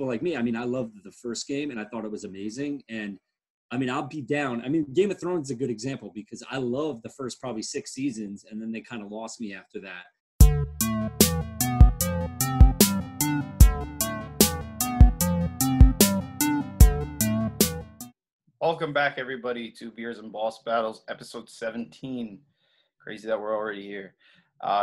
people like me, I mean, I loved the first game and I thought it was amazing. And I mean, I'll be down. I mean, Game of Thrones is a good example because I loved the first probably 6 seasons and then they kind of lost me after that. Welcome back, everybody, to Beers and Boss Battles, episode 17. Crazy that we're already here.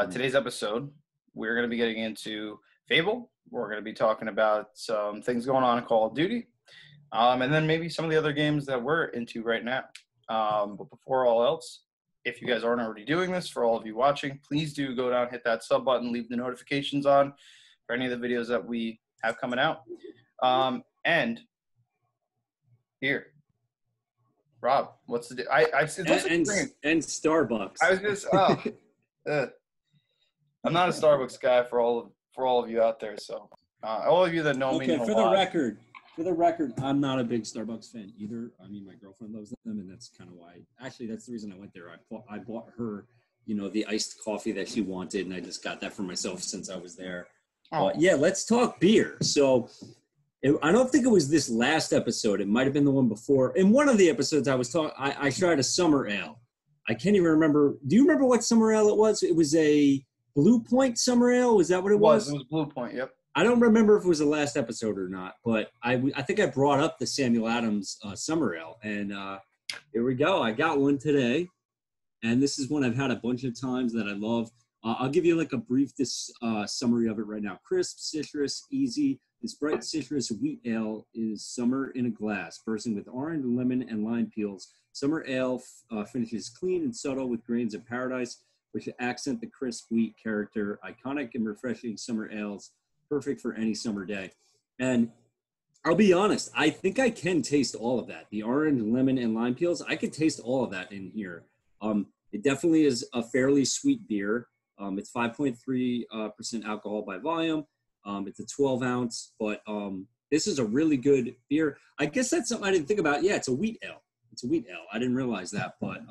Today's episode, we're going to be getting into Fable. We're going to be talking about some things going on in Call of Duty, and then maybe some of the other games that we're into right now. But before all else, if you guys aren't already doing this, for all of you watching, please do go down, hit that sub button, leave the notifications on for any of the videos that we have coming out. And here. Rob, what's the and Starbucks. I was just I'm not a Starbucks guy for all of you out there. So all of you that know me. Okay, for the record, I'm not a big Starbucks fan either. I mean, my girlfriend loves them, and that's kind of why. Actually, that's the reason I went there. I bought her, the iced coffee that she wanted, and I just got that for myself since I was there. But yeah, let's talk beer. So. I don't think it was this last episode. It might have been the one before. In one of the episodes I was talking, I tried a summer ale. I can't even remember. Do you remember what summer ale it was? It was a Blue Point summer ale. Was that what it was? It was Blue Point, yep. I don't remember if it was the last episode or not, but I think I brought up the Samuel Adams summer ale. And here we go. I got one today. And this is one I've had a bunch of times that I love. I'll give you like a brief summary of it right now. Crisp, citrus, easy. This bright citrus wheat ale is summer in a glass, bursting with orange, lemon, and lime peels. Summer ale finishes clean and subtle with grains of paradise, which accent the crisp wheat character. Iconic and refreshing summer ales, perfect for any summer day. And I'll be honest, I think I can taste all of that. The orange, lemon, and lime peels, I could taste all of that in here. It definitely is a fairly sweet beer. It's 5.3% alcohol by volume. It's a 12 ounce, but this is a really good beer. I guess that's something I didn't think about. Yeah, it's a wheat ale. It's a wheat ale. I didn't realize that, but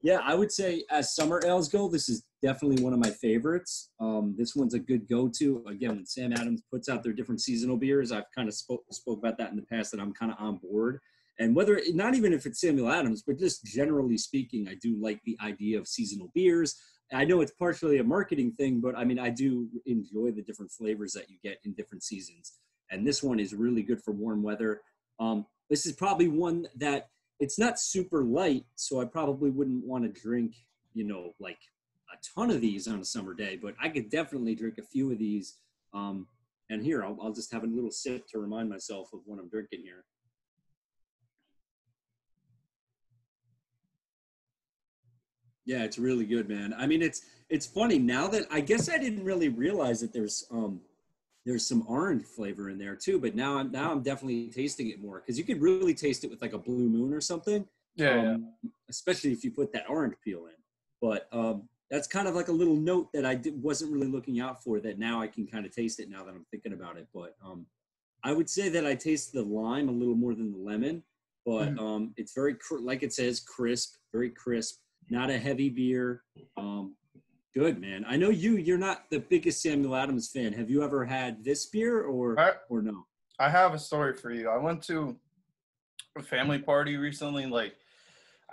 yeah, I would say as summer ales go, this is definitely one of my favorites. This one's a good go-to. Again, when Sam Adams puts out their different seasonal beers, I've kind of spoke about that in the past, that I'm kind of on board. And not even if it's Samuel Adams, but just generally speaking, I do like the idea of seasonal beers. I know it's partially a marketing thing, but I mean, I do enjoy the different flavors that you get in different seasons. And this one is really good for warm weather. This is probably one that it's not super light, so I probably wouldn't want to drink, like a ton of these on a summer day, but I could definitely drink a few of these. And here, I'll just have a little sip to remind myself of what I'm drinking here. Yeah, it's really good, man. I mean, it's funny now that I guess I didn't really realize that there's some orange flavor in there too, but now I'm definitely tasting it more, because you could really taste it with like a Blue Moon or something. Yeah. Especially if you put that orange peel in. But that's kind of like a little note that I wasn't really looking out for, that now I can kind of taste it now that I'm thinking about it. But I would say that I taste the lime a little more than the lemon, but it's very like it says, crisp, very crisp. Not a heavy beer. Good, man. I know you're not the biggest Samuel Adams fan. Have you ever had this beer or no? I have a story for you. I went to a family party recently, like,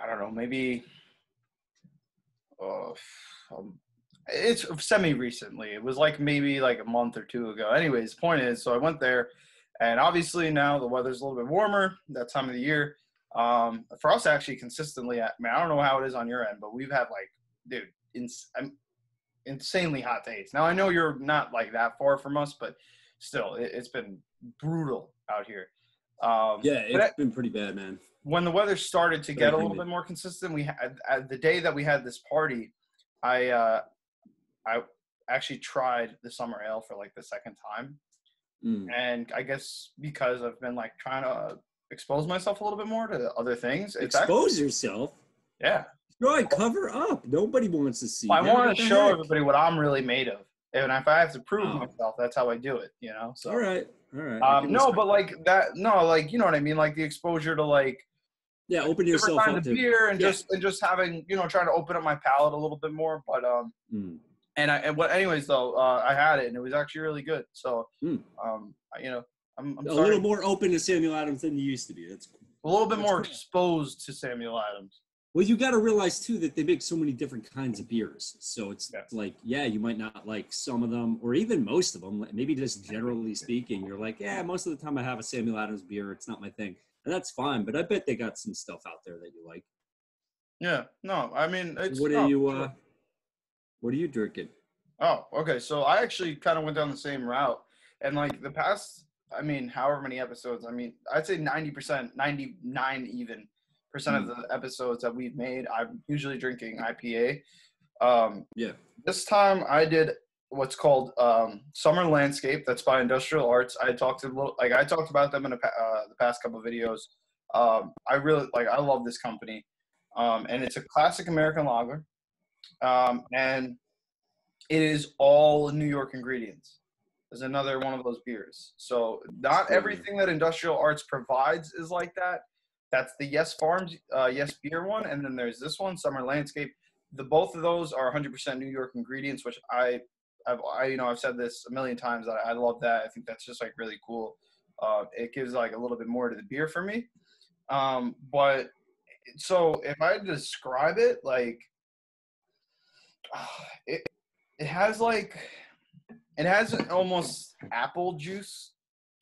I don't know, maybe it's semi-recently. It was like maybe like a month or two ago. Anyways, the point is, so I went there, and obviously now the weather's a little bit warmer that time of the year. For us, actually, consistently, I don't know how it is on your end, but we've had like, dude, insanely hot days. Now I know you're not like that far from us, but still, it's been brutal out here. Yeah, it's been pretty bad, man. When the weather started to get a little bit more consistent, we had the day that we had this party, I actually tried the summer ale for like the second time, and I guess because I've been like trying to expose myself a little bit more to other things. Yourself? Yeah. Right, cover up. Nobody wants to see. I want to show everybody what I'm really made of. And if I have to prove myself, that's how I do it, So. All right. No, but like that, no, like, you know what I mean? Like the exposure to like, yeah, open yourself up to beer and just having, trying to open up my palate a little bit more. But, anyways though, I had it and it was actually really good. So, I'm A starting little more open to Samuel Adams than you used to be. That's cool. a little bit That's more cool. exposed to Samuel Adams. Well, you got to realize too that they make so many different kinds of beers. So it's Yeah. like, yeah, you might not like some of them, or even most of them. Maybe just generally speaking, you're like, yeah, most of the time I have a Samuel Adams beer. It's not my thing, and that's fine. But I bet they got some stuff out there that you like. Yeah, no, I mean it's What are no, you? sure. What are you drinking? Oh, okay. So I actually kind of went down the same route, and like the past, I mean, however many episodes, I mean, I'd say 90%, 99 even percent of the episodes that we've made, I'm usually drinking IPA. Yeah. This time I did what's called Summer Landscape. That's by Industrial Arts. I talked about them in the past couple of videos. I love this company, and it's a classic American lager, and it is all New York ingredients. There's another one of those beers. So not everything that Industrial Arts provides is like that. That's the Yes Farms, Yes Beer one, and then there's this one, Summer Landscape. Both of those are 100% New York ingredients, which I've said this a million times. That I love that. I think that's just like really cool. It gives like a little bit more to the beer for me. But so if I describe it, like it has an almost apple juice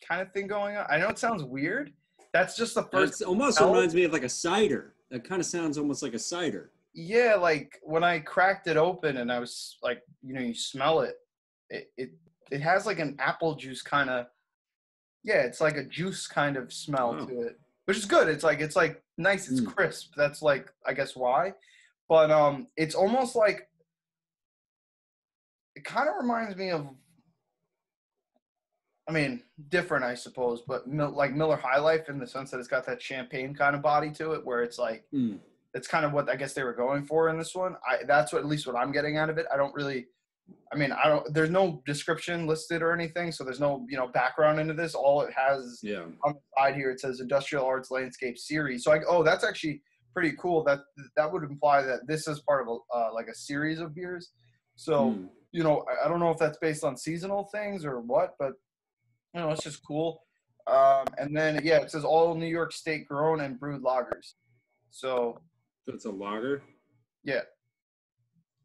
kind of thing going on. I know it sounds weird. That's just the first. It almost reminds me of like a cider. That kind of sounds almost like a cider. Yeah, like when I cracked it open and I was like, you smell it. It has like an apple juice kind of. Yeah, it's like a juice kind of smell to it, which is good. It's like nice. It's crisp. That's like I guess why, but it's almost like. It kind of reminds me of, I mean, different, I suppose, but like Miller High Life in the sense that it's got that champagne kind of body to it, where it's like, it's kind of what I guess they were going for in this one. That's at least what I'm getting out of it. There's no description listed or anything, so there's no, background into this. All it has on the side here, it says Industrial Arts Landscape Series. So that's actually pretty cool. That would imply that this is part of like a series of beers. So, I don't know if that's based on seasonal things or what, but, it's just cool. And then, it says all New York State grown and brewed lagers. So it's a lager? Yeah.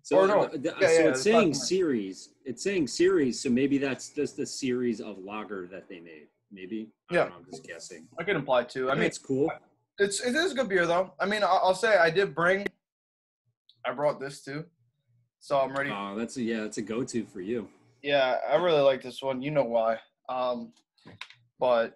So, no. It's saying series. It's saying series, so maybe that's just a series of lager that they made. Maybe? I don't know, I'm just guessing. I can imply too. I mean, it's cool. It is a good beer, though. I mean, I'll say I brought this too. So I'm ready. Oh, it's a go-to for you. Yeah, I really like this one. You know why. But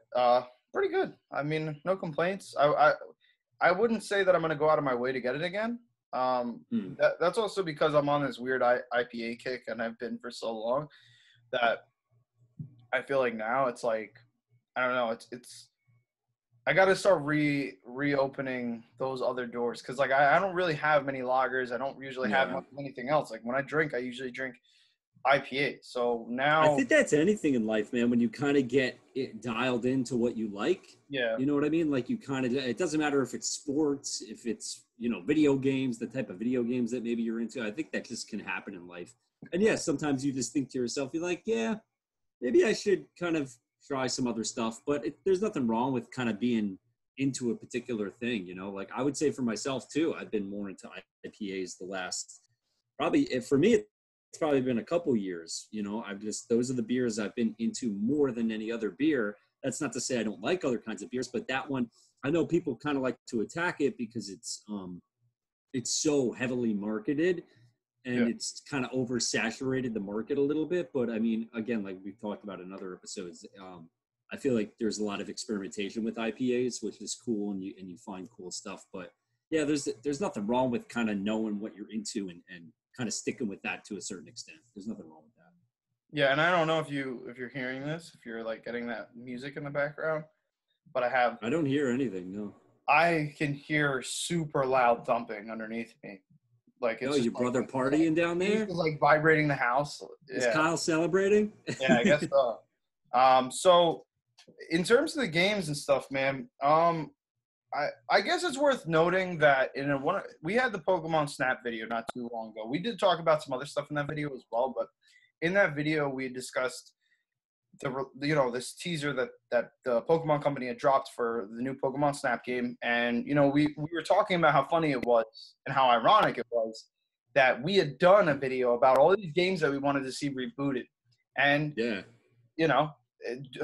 pretty good. I mean, no complaints. I wouldn't say that I'm going to go out of my way to get it again. That's also because I'm on this weird IPA kick, and I've been for so long that I feel like now it's like, I don't know, it's I got to start reopening those other doors because, like, I don't really have many lagers. I don't usually have much of anything else. Like, when I drink, I usually drink IPA. So now I think that's anything in life, man. When you kind of get it dialed into what you like, you know what I mean? Like, you kind of, it doesn't matter if it's sports, if it's, video games, the type of video games that maybe you're into. I think that just can happen in life. And sometimes you just think to yourself, you're like, yeah, maybe I should kind of try some other stuff, but there's nothing wrong with kind of being into a particular thing, like I would say for myself too, I've been more into IPAs the last, probably for me, it's probably been a couple years, those are the beers I've been into more than any other beer. That's not to say I don't like other kinds of beers, but that one, I know people kind of like to attack it because it's so heavily marketed. And it's kind of oversaturated the market a little bit. But I mean, again, like we've talked about in other episodes, I feel like there's a lot of experimentation with IPAs, which is cool, and you find cool stuff. But yeah, there's nothing wrong with kind of knowing what you're into and kind of sticking with that to a certain extent. There's nothing wrong with that. Yeah, and I don't know if you're hearing this, if you're like getting that music in the background, but I don't hear anything. No. I can hear super loud thumping underneath me. Like it's your brother partying down there? He's like vibrating the house. Is Kyle celebrating? Yeah, I guess so. So in terms of the games and stuff, man, I guess it's worth noting that we had the Pokemon Snap video not too long ago. We did talk about some other stuff in that video as well, but in that video we discussed this teaser that the Pokemon Company had dropped for the new Pokemon Snap game, and we were talking about how funny it was and how ironic it was that we had done a video about all these games that we wanted to see rebooted, and Yeah.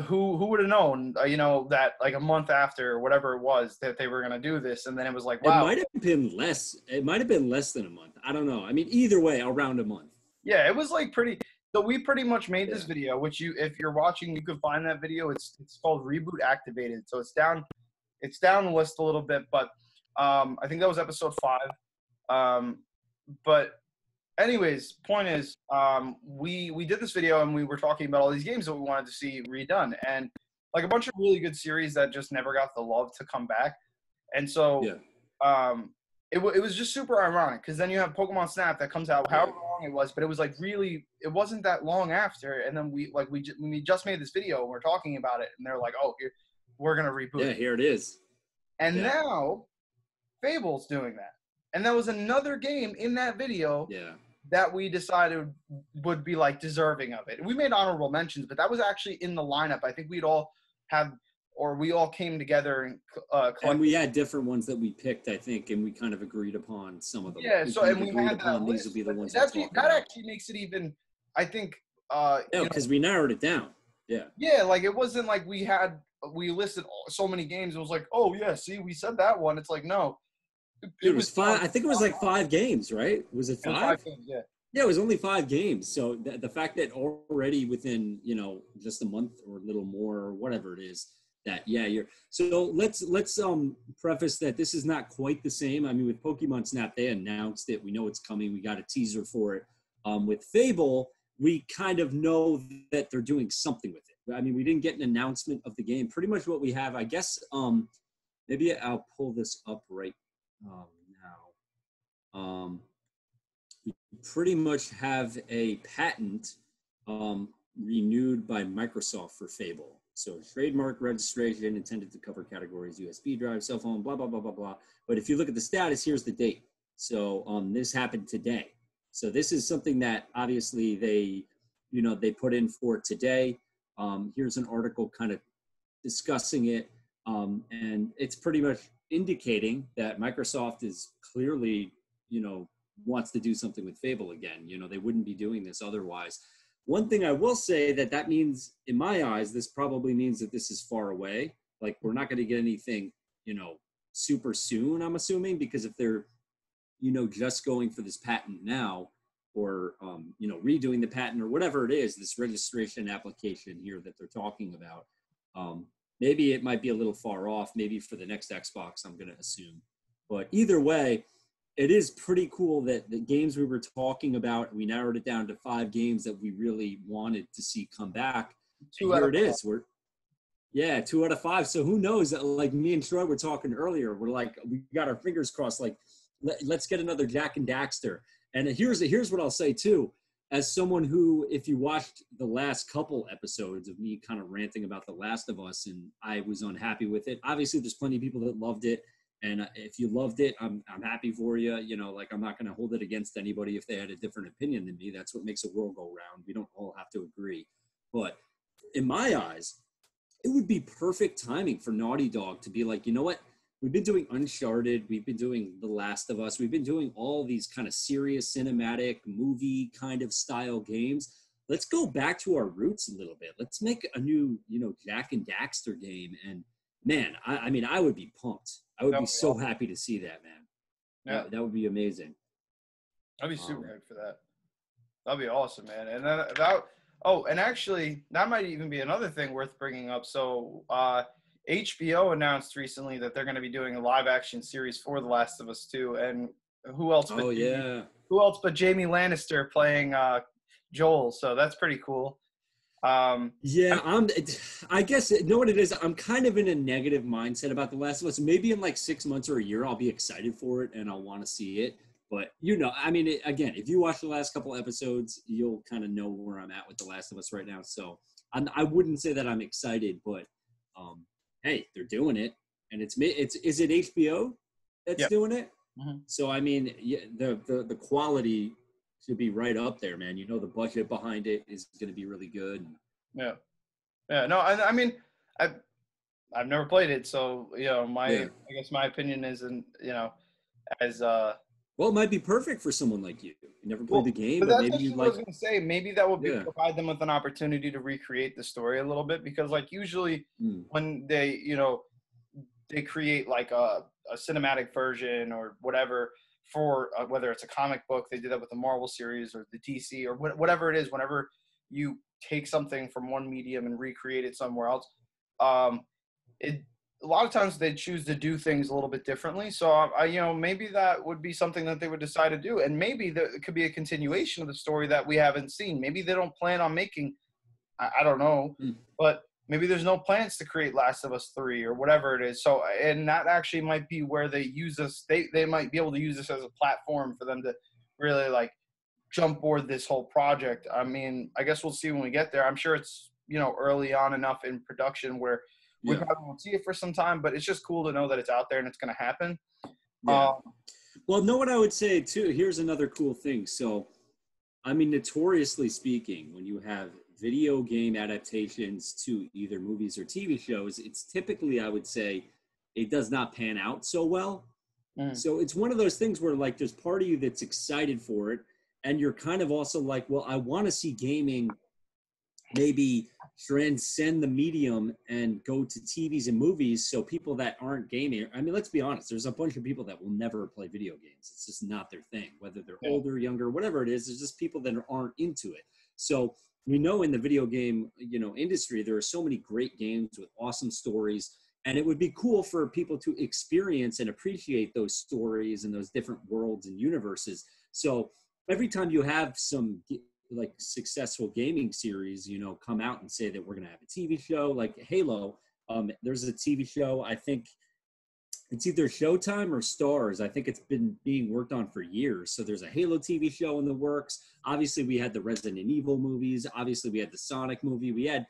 who would have known that like a month after or whatever it was that they were going to do this, and then it was like, wow. It might have been less. It might have been less than a month. I don't know. I mean, either way, around a month. Yeah, it was like pretty. So we pretty much made this video, which if you're watching, you can find that video. It's called Reboot Activated. So it's down the list a little bit, but I think that was episode 5. But anyways, point is, we did this video and we were talking about all these games that we wanted to see redone, and like a bunch of really good series that just never got the love to come back. And so it was just super ironic because then you have Pokemon Snap that comes out however long it was, but it was like really, it wasn't that long after. And then we just made this video and we're talking about it, and they're like, oh, we're going to reboot. Yeah, here it is. And now Fable's doing that. And that was another game in that video that we decided would be like deserving of it. We made honorable mentions, but that was actually in the lineup. I think we all came together and we had different ones that we picked, I think, and we kind of agreed upon some of them. Yeah, so and we had that list. These would be the ones that actually makes it even, I think. Because we narrowed it down. Yeah. Yeah, like it wasn't like we listed so many games. It was like, oh yeah, see, we said that one. It's like no. It was 5. I think it was like 5 games, right? Was it 5? 5 games, yeah. Yeah, it was only 5 games. So the fact that already within just a month or a little more or whatever it is, that you're. So let's preface that this is not quite the same. I mean, with Pokemon Snap, they announced it. We know it's coming. We got a teaser for it. With Fable, we kind of know that they're doing something with it. I mean, we didn't get an announcement of the game. Pretty much what we have, I guess. Maybe I'll pull this up right now. We pretty much have a patent renewed by Microsoft for Fable. So trademark registration intended to cover categories USB drive, cell phone, blah, blah, blah, blah, blah. But if you look at the status, here's the date. So this happened today. So this is something that obviously they put in for today. Here's an article kind of discussing it. And it's pretty much indicating that Microsoft is clearly, wants to do something with Fable again. They wouldn't be doing this otherwise. One thing I will say that means, in my eyes, this probably means that this is far away. Like, we're not going to get anything, super soon, I'm assuming, because if they're, just going for this patent now or, redoing the patent or whatever it is, this registration application here that they're talking about, maybe it might be a little far off, maybe for the next Xbox, I'm going to assume. But either way, it is pretty cool that the games we were talking about, we narrowed it down to 5 games that we really wanted to see come back. And here it is. 2 out of 5. So who knows? Like me and Troy were talking earlier. We're like, we got our fingers crossed. Like, let's get another Jak and Daxter. And here's what I'll say too. As someone who, if you watched the last couple episodes of me kind of ranting about The Last of Us and I was unhappy with it, obviously there's plenty of people that loved it. And if you loved it, I'm happy for you. I'm not going to hold it against anybody if they had a different opinion than me. That's what makes the world go round. We don't all have to agree. But in my eyes, it would be perfect timing for Naughty Dog to be like, you know what? We've been doing Uncharted. We've been doing The Last of Us. We've been doing all these kind of serious cinematic movie kind of style games. Let's go back to our roots a little bit. Let's make a new, Jak and Daxter game. And man, I mean, I would be pumped. I would be so happy to see that, man. Yeah, that would be amazing. I'd be super hyped for that. That'd be awesome, man. And then and actually, that might even be another thing worth bringing up. So, HBO announced recently that they're going to be doing a live-action series for The Last of Us 2, and who else? Who else but Jamie Lannister playing Joel? So that's pretty cool. I guess you know what it is. I'm kind of in a negative mindset about The Last of Us. Maybe in like 6 months or a year, I'll be excited for it and I'll want to see it. But I mean, again, if you watch the last couple episodes, you'll kind of know where I'm at with The Last of Us right now. So I wouldn't say that I'm excited, but hey, they're doing it, and is it HBO that's doing it? Mm-hmm. So I mean, the quality should be right up there, man. The budget behind it is going to be really good. Yeah. Yeah, no, I mean, I've I've never played it, so Yeah. I guess my opinion isn't as Well, it might be perfect for someone like you. You never played the well, game, but but that's maybe you'd actually what I like. was gonna say. Maybe that would Yeah. provide them with an opportunity to recreate the story a little bit because, like, usually Mm. when they create like a cinematic version or whatever for whether it's a comic book, they did that with the Marvel series or the DC or whatever it is. Whenever you take something from one medium and recreate it somewhere else, um, it a lot of times they choose to do things a little bit differently. So maybe that would be something that they would decide to do, and maybe it could be a continuation of the story that we haven't seen. Maybe they don't plan on making. I don't know, Mm. but maybe there's no plans to create Last of Us 3 or whatever it is. So, and that actually might be where they use this. They might be able to use this as a platform for them to really like jump board this whole project. I mean, I guess we'll see when we get there. I'm sure it's early on enough in production where we Yeah. probably won't see it for some time, but it's just cool to know that it's out there and it's going to happen. Yeah. Well, know what I would say too. Here's another cool thing. So, I mean, notoriously speaking, when you have video game adaptations to either movies or TV shows, it's typically, I would say, it does not pan out so well. Mm, So it's one of those things where like there's part of you that's excited for it, and you're kind of also like, well, I want to see gaming maybe transcend the medium and go to TVs and movies. So people that aren't gaming, I mean, let's be honest, there's a bunch of people that will never play video games. It's just not their thing, whether they're yeah, older, younger, whatever it is. There's just people that aren't into it. So in the video game, industry, there are so many great games with awesome stories. And it would be cool for people to experience and appreciate those stories and those different worlds and universes. So every time you have some like successful gaming series, come out and say that we're going to have a TV show like Halo. There's a TV show, I think it's either Showtime or Stars. I think it's been being worked on for years. So there's a Halo TV show in the works. Obviously, we had the Resident Evil movies. Obviously, we had the Sonic movie. We had,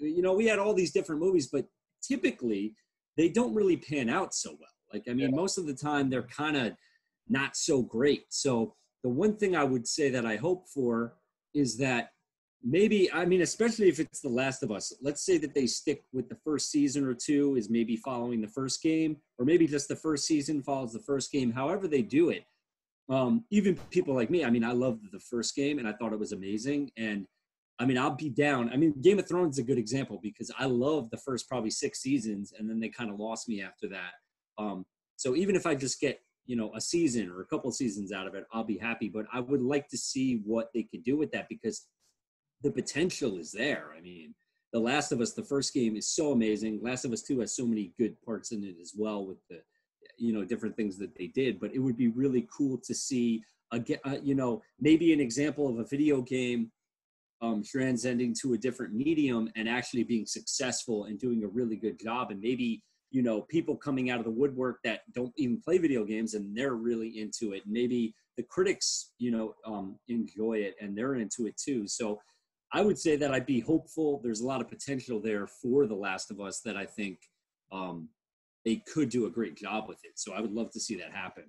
we had all these different movies, but typically they don't really pan out so well. Like, I yeah, mean, most of the time they're kind of not so great. So the one thing I would say that I hope for is that maybe, I mean, especially if it's The Last of Us, let's say that they stick with the first season or two is maybe following the first game, or maybe just the first season follows the first game, however they do it. Even people like me, I mean, I loved the first game and I thought it was amazing. And I mean, I'll be down. I mean, Game of Thrones is a good example because I love the first probably 6 seasons and then they kind of lost me after that. So even if I just get, a season or a couple of seasons out of it, I'll be happy. But I would like to see what they could do with that because the potential is there. I mean, The Last of Us, the first game is so amazing. Last of Us 2 has so many good parts in it as well with the, different things that they did. But it would be really cool to see, maybe an example of a video game transcending to a different medium and actually being successful and doing a really good job. And maybe, people coming out of the woodwork that don't even play video games and they're really into it. Maybe the critics, enjoy it and they're into it too. So I would say that I'd be hopeful. There's a lot of potential there for The Last of Us that I think they could do a great job with it. So I would love to see that happen.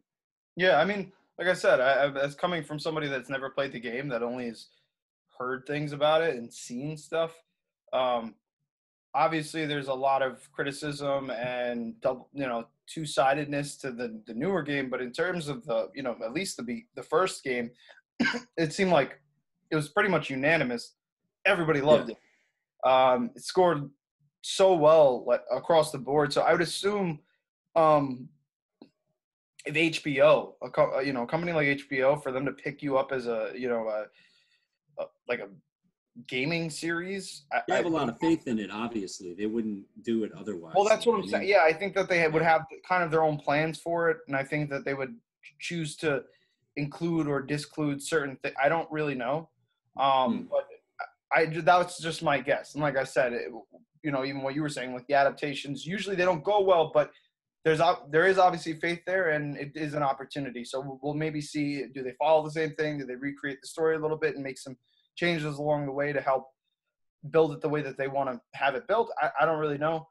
yeah. I mean, like I said, as coming from somebody that's never played the game, that only has heard things about it and seen stuff. Um, Obviously there's a lot of criticism and two-sidedness to the newer game, but in terms of the at least the first game, it seemed like it was pretty much unanimous. Everybody Yeah. loved it. It scored so well like across the board. So I would assume if HBO, a company like HBO, for them to pick you up as like a gaming series, They have a lot of faith in it, obviously. They wouldn't do it well, otherwise. that's You know what what I'm I saying. mean? Yeah, I think that they would Yeah. have kind of their own plans for it, and I think that they would choose to include or disclude certain things. I don't really know, Hmm. but that's just my guess. And like I said, even what you were saying, like the adaptations, usually they don't go well, but there is obviously faith there, and it is an opportunity. So we'll maybe see, do they follow the same thing? Do they recreate the story a little bit and make some changes along the way to help build it the way that they want to have it built? I don't really know.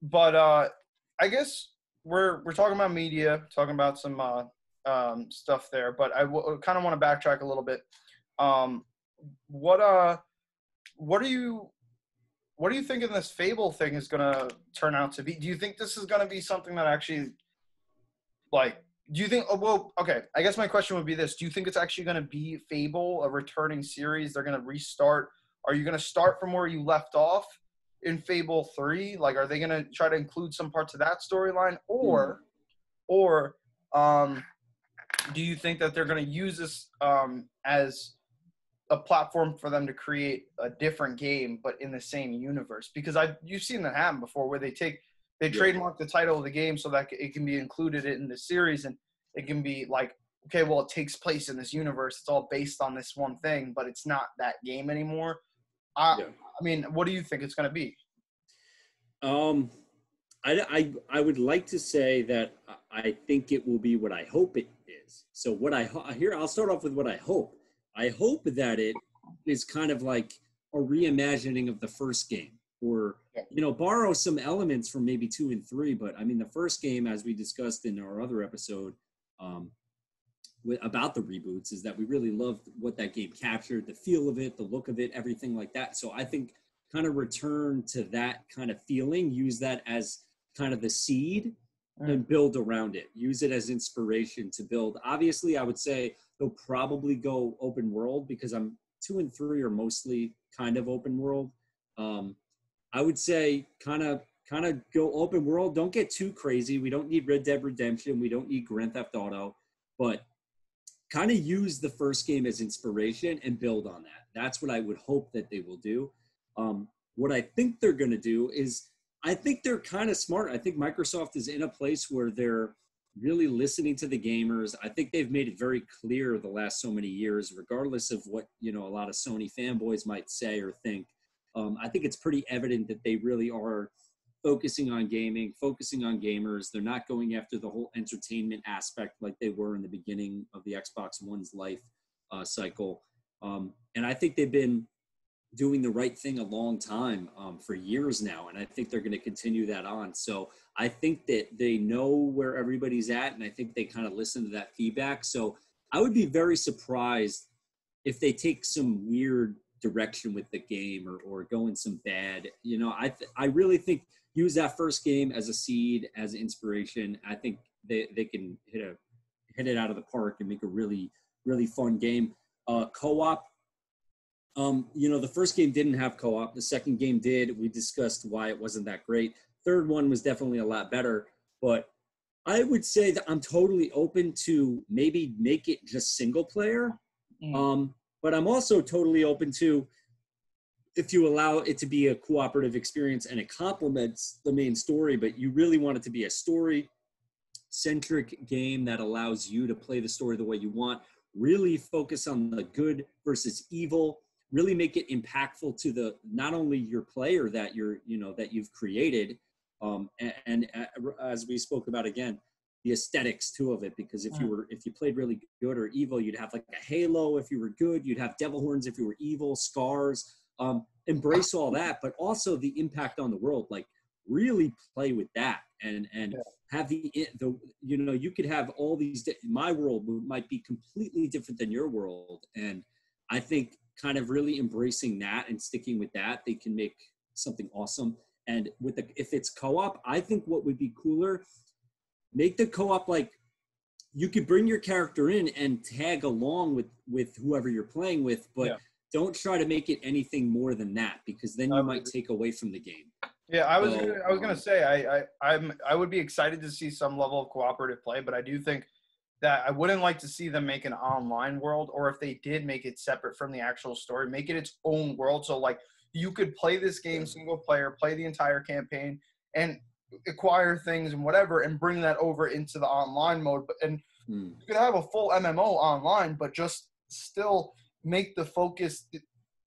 But I guess we're talking about media, talking about some stuff there, but I kind of want to backtrack a little bit. What are you what do you think in this Fable thing is going to turn out to be? Do you think this is going to be something that actually, like, do you think, oh, well, okay, I guess my question would be this. Do you think it's actually going to be Fable, a returning series? They're going to restart. Are you going to start from where you left off in Fable 3? Like, are they going to try to include some parts of that storyline? Or do you think that they're going to use this as a platform for them to create a different game, but in the same universe? Because you've seen that happen before, where they trademark the title of the game so that it can be included in the series, and it can be like, okay, well, it takes place in this universe. It's all based on this one thing, but it's not that game anymore. I mean, what do you think it's going to be? I would like to say that I think it will be what I hope it is. So I'll start off with what I hope. I hope that it is kind of like a reimagining of the first game, or, borrow some elements from maybe 2 and 3. But I mean, the first game, as we discussed in our other episode about the reboots, is that we really loved what that game captured, the feel of it, the look of it, everything like that. So I think kind of return to that kind of feeling, use that as kind of the seed and build around it. Use it as inspiration to build. Obviously, I would say they'll probably go open world, because 2 and 3 are mostly kind of open world. I would say kind of go open world. Don't get too crazy. We don't need Red Dead Redemption. We don't need Grand Theft Auto, but kind of use the first game as inspiration and build on that. That's what I would hope that they will do. What I think they're going to do is, I think they're kind of smart. I think Microsoft is in a place where they're really listening to the gamers. I think they've made it very clear the last so many years, regardless of what, a lot of Sony fanboys might say or think. I think it's pretty evident that they really are focusing on gaming, focusing on gamers. They're not going after the whole entertainment aspect like they were in the beginning of the Xbox One's life cycle. And I think they've been doing the right thing a long time, for years now, and I think they're going to continue that on. So I think that they know where everybody's at, and I think they kind of listen to that feedback. So I would be very surprised if they take some weird direction with the game, or go in some bad. I really think use that first game as a seed, as inspiration. I think they can hit it out of the park and make a really, really fun game. Co-op. The first game didn't have co-op. The second game did. We discussed why it wasn't that great. Third one was definitely a lot better. But I would say that I'm totally open to maybe make it just single player. But I'm also totally open to, if you allow it to be a cooperative experience and it complements the main story, but you really want it to be a story-centric game that allows you to play the story the way you want, really focus on the good versus evil, really make it impactful to not only your player that that you've created, and as we spoke about again, the aesthetics too of it. Because if you played really good or evil, you'd have like a Halo. If you were good, you'd have devil horns. If you were evil, scars. Embrace all that, but also the impact on the world. Like, really play with that, and have you could have all these. My world might be completely different than your world, and I think kind of really embracing that and sticking with that, they can make something awesome. And if it's co-op, I think what would be cooler, make the co-op like you could bring your character in and tag along with whoever you're playing with, but don't try to make it anything more than that, because then you might take away from the game. Yeah, I was gonna say I would be excited to see some level of cooperative play, but I do think that I wouldn't like to see them make an online world, or if they did make it separate from the actual story, make it its own world. So like you could play this game single player, play the entire campaign, and acquire things and whatever, and bring that over into the online mode. And you could have a full MMO online, but just still make the focus,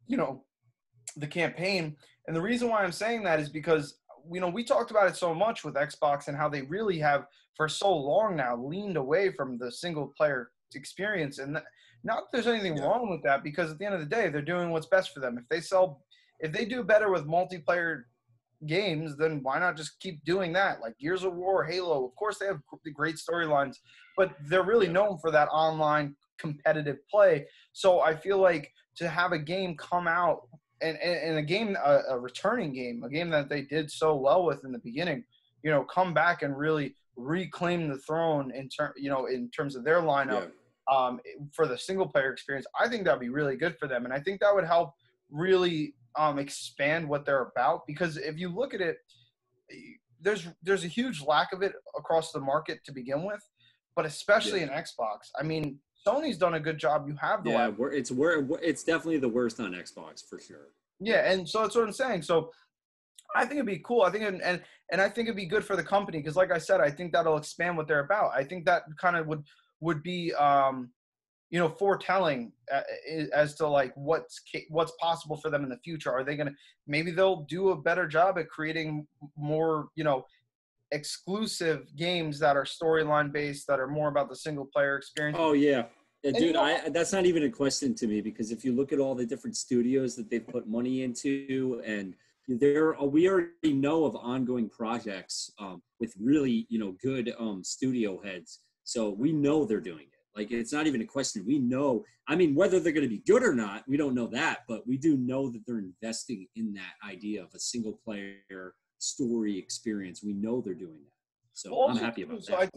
the campaign. And the reason why I'm saying that is because, we talked about it so much with Xbox and how they really have for so long now leaned away from the single player experience. And not that there's anything wrong with that, because at the end of the day, they're doing what's best for them. If they do better with multiplayer games, then why not just keep doing that? Like Gears of War, Halo, of course they have great storylines, but they're really known for that online competitive play. So I feel like to have a game come out and a game, a returning game, a game that they did so well with in the beginning, come back and really reclaim the throne in terms of their lineup, for the single player experience. I think that'd be really good for them, and I think that would help really expand what they're about. Because if you look at it, there's a huge lack of it across the market to begin with, but especially in Xbox. I mean, Sony's done a good job. You have the it's definitely the worst on Xbox for sure. Yeah, and so that's what I'm saying. So I think it'd be cool. I think and I think it'd be good for the company because, like I said, I think that'll expand what they're about. I think that kind of would be foretelling as to like what's possible for them in the future. Are they gonna, maybe they'll do a better job at creating more exclusive games that are storyline based, that are more about the single player experience. Oh yeah. Yeah, dude, that's not even a question to me, because if you look at all the different studios that they've put money into, and we already know of ongoing projects with really good studio heads, so we know they're doing it. Like, it's not even a question. We know. I mean, whether they're going to be good or not, we don't know that, but we do know that they're investing in that idea of a single player story experience. We know they're doing that, so I'm happy about that.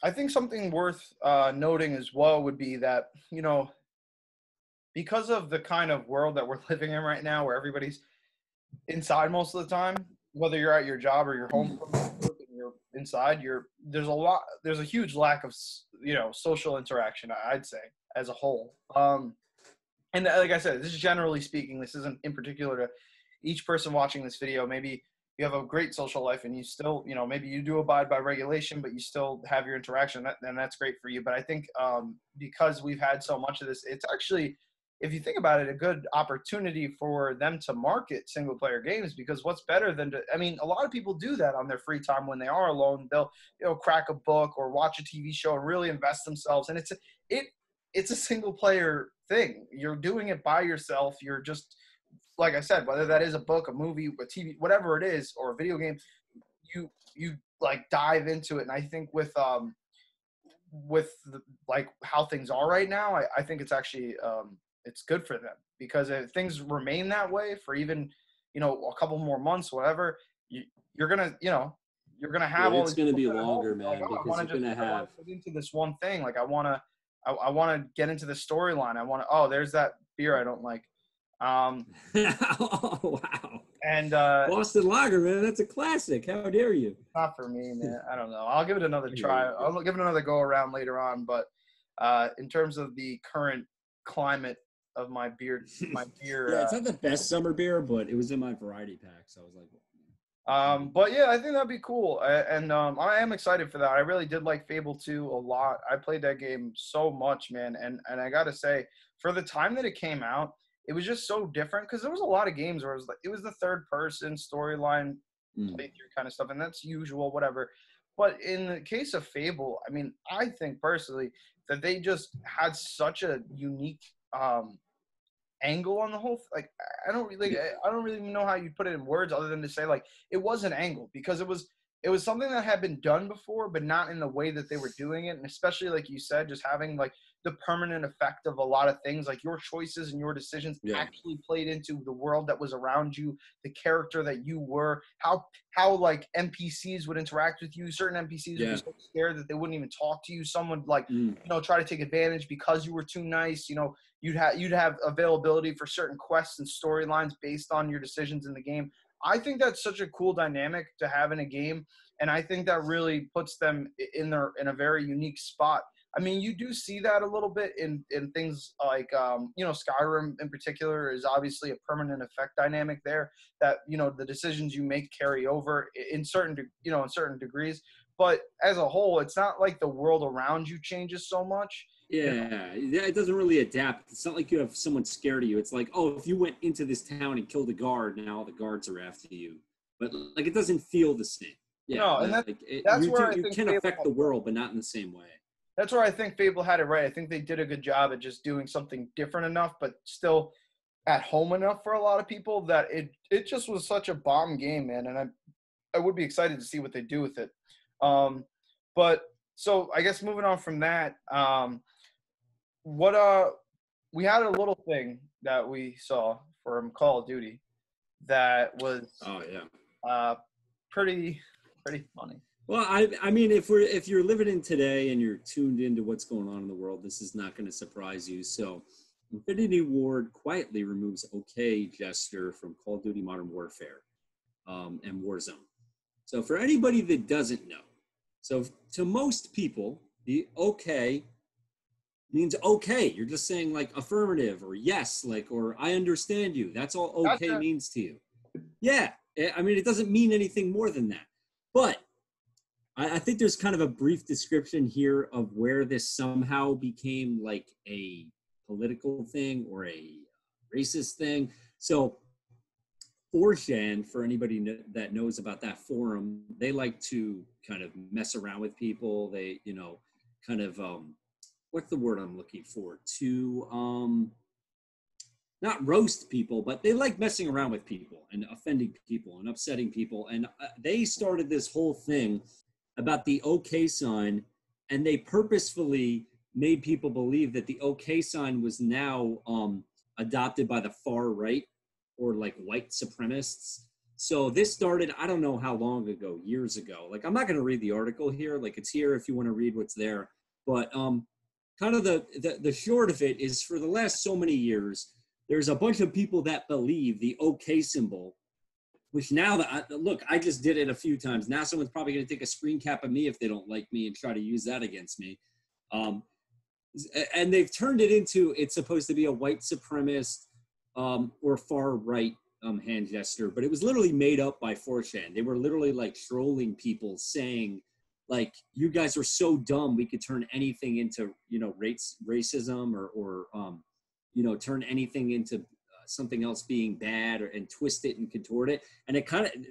I think something worth noting as well would be that, because of the kind of world that we're living in right now, where everybody's inside most of the time, whether you're at your job or you're home from work and you're inside, there's a huge lack of, social interaction, I'd say, as a whole. And like I said, this is generally speaking, this isn't in particular to each person watching this video. Maybe you have a great social life and you still, maybe you do abide by regulation, but you still have your interaction, and that's great for you. But I think because we've had so much of this, it's actually, if you think about it, a good opportunity for them to market single player games, because what's better than a lot of people do that on their free time when they are alone. They'll, crack a book or watch a TV show and really invest themselves. And it's a single player thing. You're doing it by yourself. You're just, like I said, whether that is a book, a movie, a TV, whatever it is, or a video game, you like dive into it. And I think with like how things are right now, I think it's actually it's good for them, because if things remain that way for even a couple more months, whatever, you're gonna have all. It's gonna be longer, man, because you're gonna have into this one thing. Like I want to get into the storyline. There's that beer I don't like. Oh wow! And Boston Lager, man, that's a classic. How dare you? Not for me, man. I don't know. I'll give it another try. I'll give it another go around later on. But in terms of the current climate of my beer, yeah, it's not the best summer beer, but it was in my variety pack, so I was like. But yeah, I think that'd be cool, and I am excited for that. I really did like Fable 2 a lot. I played that game so much, man, and I gotta say, for the time that it came out, it was just so different, because there was a lot of games where it was the third person storyline playthrough kind of stuff, and that's usual, whatever. But in the case of Fable, I mean, I think personally that they just had such a unique angle on the whole. Like, I don't really know how you put it in words other than to say, like, it was an angle, because it was something that had been done before, but not in the way that they were doing it. And especially, like you said, just having like the permanent effect of a lot of things, like your choices and your decisions actually played into the world that was around you, the character that you were, how like NPCs would interact with you. Certain NPCs would be so scared that they wouldn't even talk to you. Some would like, try to take advantage because you were too nice. You'd have availability for certain quests and storylines based on your decisions in the game. I think that's such a cool dynamic to have in a game, and I think that really puts them in a very unique spot. I mean, you do see that a little bit in things like, Skyrim in particular is obviously a permanent effect dynamic there, that, the decisions you make carry over in certain degrees. But as a whole, it's not like the world around you changes so much. Yeah, it doesn't really adapt. It's not like you have someone scared of you. It's like, oh, if you went into this town and killed a guard, now all the guards are after you. But like, it doesn't feel the same. Yeah, no, and that's where you can affect the world, but not in the same way. That's where I think Fable had it right. I think they did a good job at just doing something different enough, but still at home enough for a lot of people, that it just was such a bomb game, man. And I would be excited to see what they do with it. But so I guess moving on from that, what we had a little thing that we saw from Call of Duty that was pretty funny. Well, I mean, if you're living in today and you're tuned into what's going on in the world, this is not going to surprise you. So, Infinity Ward quietly removes OK Jester from Call of Duty Modern Warfare and Warzone. So, for anybody that doesn't know, so to most people, the OK means okay. You're just saying like affirmative or yes, like, or I understand you. That's all okay means to you. Yeah. I mean, it doesn't mean anything more than that. But I think there's kind of a brief description here of where this somehow became like a political thing or a racist thing. So 4chan, for anybody that knows about that forum, they like to kind of mess around with people. They, kind of, what's the word I'm looking for? To, not roast people, but they like messing around with people and offending people and upsetting people. And they started this whole thing about the OK sign, and they purposefully made people believe that the OK sign was now adopted by the far right or like white supremacists. So this started, I don't know how long ago, years ago. Like, I'm not going to read the article here. Like, it's here if you want to read what's there. But kind of the short of it is, for the last so many years, there's a bunch of people that believe the OK symbol, which now look, I just did it a few times. Now someone's probably going to take a screen cap of me if they don't like me and try to use that against me. And they've turned it into, it's supposed to be a white supremacist or far right hand gesture, but it was literally made up by 4chan. They were literally like trolling people, saying like, you guys are so dumb, we could turn anything into, racism or turn anything into something else being bad and twist it and contort it. And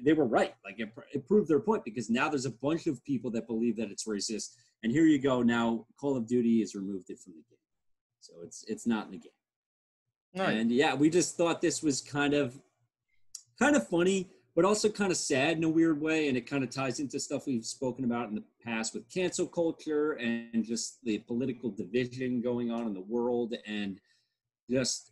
they were right. Like it proved their point, because now there's a bunch of people that believe that it's racist. And here you go. Now Call of Duty has removed it from the game. So it's not in the game. Right. And yeah, we just thought this was kind of funny, but also kind of sad in a weird way. And it kind of ties into stuff we've spoken about in the past with cancel culture and just the political division going on in the world, and just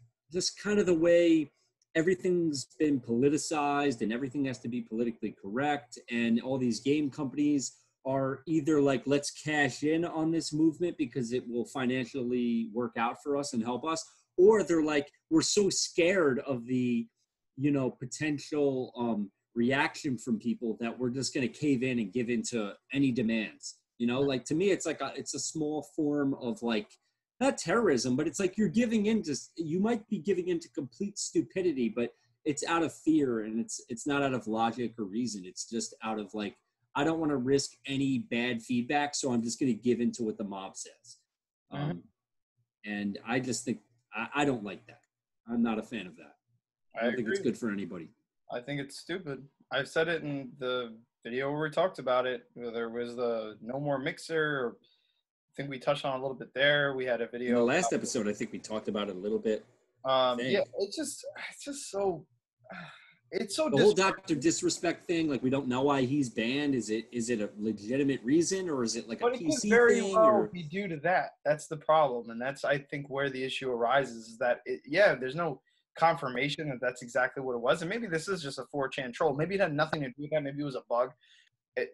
kind of the way everything's been politicized and everything has to be politically correct. And all these game companies are either like, let's cash in on this movement because it will financially work out for us and help us. Or they're like, we're so scared of the, potential reaction from people that we're just going to cave in and give into any demands. Like, to me, it's like it's a small form of like, not terrorism, but it's like you might be giving into complete stupidity, but it's out of fear, and it's not out of logic or reason. It's just out of like, I don't want to risk any bad feedback, so I'm just going to give into what the mob says. And I just think, I don't like that. I'm not a fan of that. I don't think it's good for anybody. I think it's stupid. I've said it in the video where we talked about it. There was the No More Mixer, or I think we touched on a little bit there. We had a video. In the last episode, I think we talked about it a little bit. Yeah, it's just so. It's so. The whole Dr. Disrespect thing, like, we don't know why he's banned. Is it a legitimate reason, or is it like a PC thing? But it could very well be due to that. That's the problem, and that's, I think, where the issue arises. Is that there's no confirmation that that's exactly what it was, and maybe this is just a 4chan troll. Maybe it had nothing to do with that. Maybe it was a bug.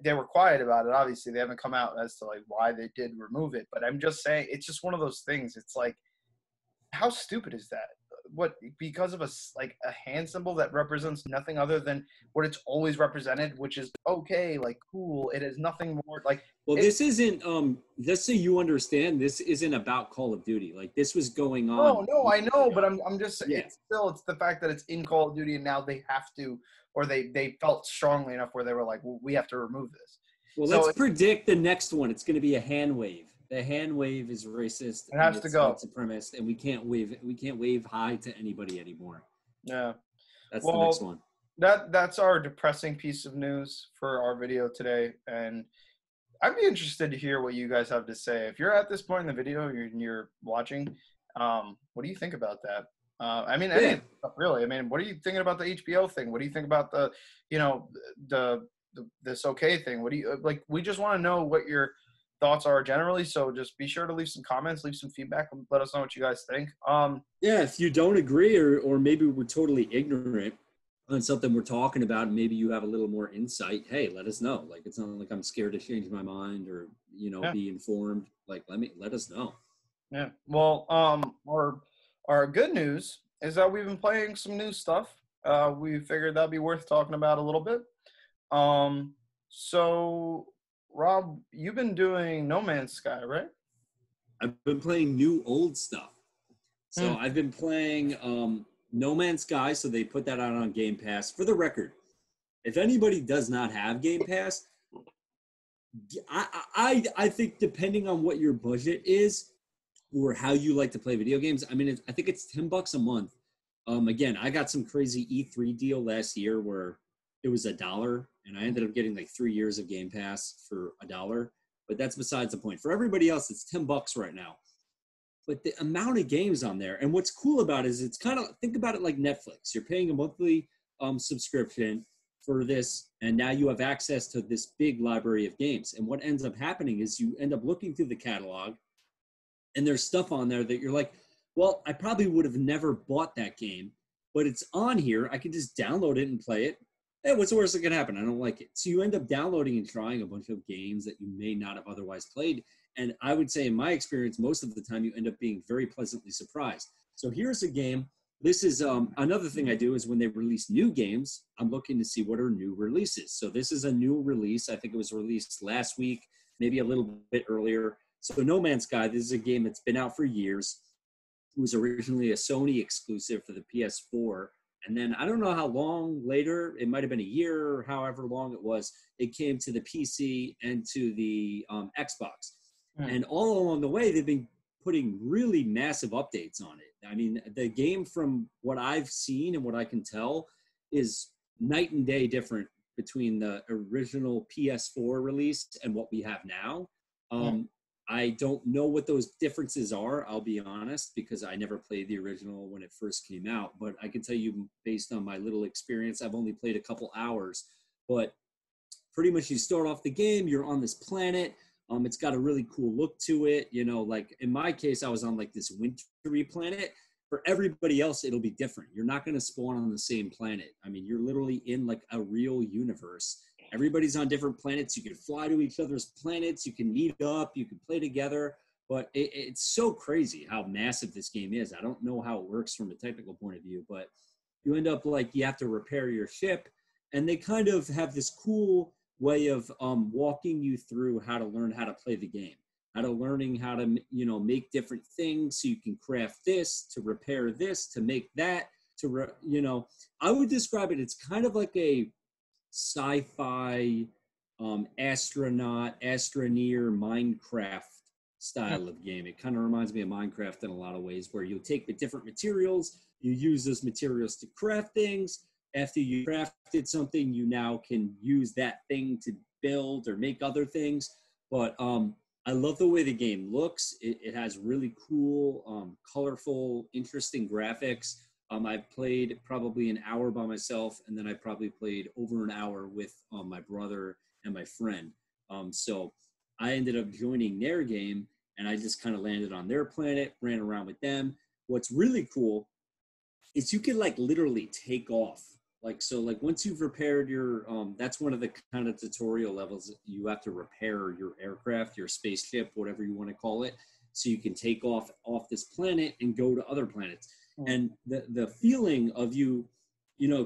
They were quiet about it. Obviously, they haven't come out as to like why they did remove it. But I'm just saying, it's just one of those things. It's like, how stupid is that? What, because of a hand symbol that represents nothing other than what it's always represented, which is okay, like cool. It is nothing more like. Well, this isn't. Just so you understand, this isn't about Call of Duty. Like, this was going on. No, I know, but I'm just. Yeah. It's the fact that it's in Call of Duty, and now they have to, or they felt strongly enough where they were like, well, we have to remove this. Well, so let's predict the next one. It's going to be a hand wave. The hand wave is racist. It has to go. Supremacist, and we can't wave hi to anybody anymore. Yeah, that's the next one. That's our depressing piece of news for our video today, and I'd be interested to hear what you guys have to say. If you're at this point in the video and you're watching, what do you think about that? Really. I mean, what are you thinking about the HBO thing? What do you think about the, this okay thing? What do you like? We just want to know what your thoughts are generally. So just be sure to leave some comments, leave some feedback, and let us know what you guys think. Yeah, if you don't agree or maybe we're totally ignorant on something we're talking about, and maybe you have a little more insight, hey, let us know. Like, it's not like I'm scared to change my mind or, Yeah. be informed. Like, let us know. Yeah. Well, our good news is that we've been playing some new stuff. We figured that'd be worth talking about a little bit. So Rob, you've been doing No Man's Sky, right? I've been playing new old stuff. So Hmm. I've been playing No Man's Sky, so they put that out on Game Pass. For the record, if anybody does not have Game Pass, I think depending on what your budget is or how you like to play video games, I mean, I think it's $10 a month. Again, I got some crazy E3 deal last year where it was $1, and I ended up getting like 3 years of Game Pass for $1. But that's besides the point. For everybody else, it's $10 right now. But the amount of games on there, and what's cool about it is it's kind of, think about it like Netflix. You're paying a monthly subscription for this, and now you have access to this big library of games. And what ends up happening is you end up looking through the catalog, and there's stuff on there that you're like, well, I probably would have never bought that game, but it's on here. I can just download it and play it. Hey, what's the worst that can happen? I don't like it. So you end up downloading and trying a bunch of games that you may not have otherwise played. And I would say in my experience, most of the time you end up being very pleasantly surprised. So here's a game. This is another thing I do is when they release new games, I'm looking to see what are new releases. So this is a new release. I think it was released last week, maybe a little bit earlier. So No Man's Sky, this is a game that's been out for years. It was originally a Sony exclusive for the PS4. And then I don't know how long later, it might have been a year or however long it was, it came to the PC and to the Xbox. And all along the way, they've been putting really massive updates on it. I mean, the game, from what I've seen and what I can tell, is night and day different between the original PS4 release and what we have now. I don't know what those differences are, I'll be honest, because I never played the original when it first came out. But I can tell you, based on my little experience, I've only played a couple hours. But pretty much you start off the game, you're on this planet. It's got a really cool look to it. Like in my case, I was on like this wintry planet. For everybody else, it'll be different. You're not going to spawn on the same planet. I mean, you're literally in like a real universe. Everybody's on different planets. You can fly to each other's planets. You can meet up. You can play together. But it's so crazy how massive this game is. I don't know how it works from a technical point of view, but you end up like you have to repair your ship. And they kind of have this cool way of walking you through how to learn how to play the game, learning how to, make different things so you can craft this, to repair this, to make that, I would describe it, it's kind of like a sci-fi astroneer Minecraft style of game. It kind of reminds me of Minecraft in a lot of ways, where you take the different materials, you use those materials to craft things. After you crafted something, you now can use that thing to build or make other things. But I love the way the game looks. It has really cool, colorful, interesting graphics. I've played probably an hour by myself, and then I probably played over an hour with my brother and my friend. So I ended up joining their game, and I just kind of landed on their planet, ran around with them. What's really cool is you can like literally take off. Like once you've repaired your, that's one of the kind of tutorial levels. You have to repair your aircraft, your spaceship, whatever you want to call it, so you can take off this planet and go to other planets. And the feeling of you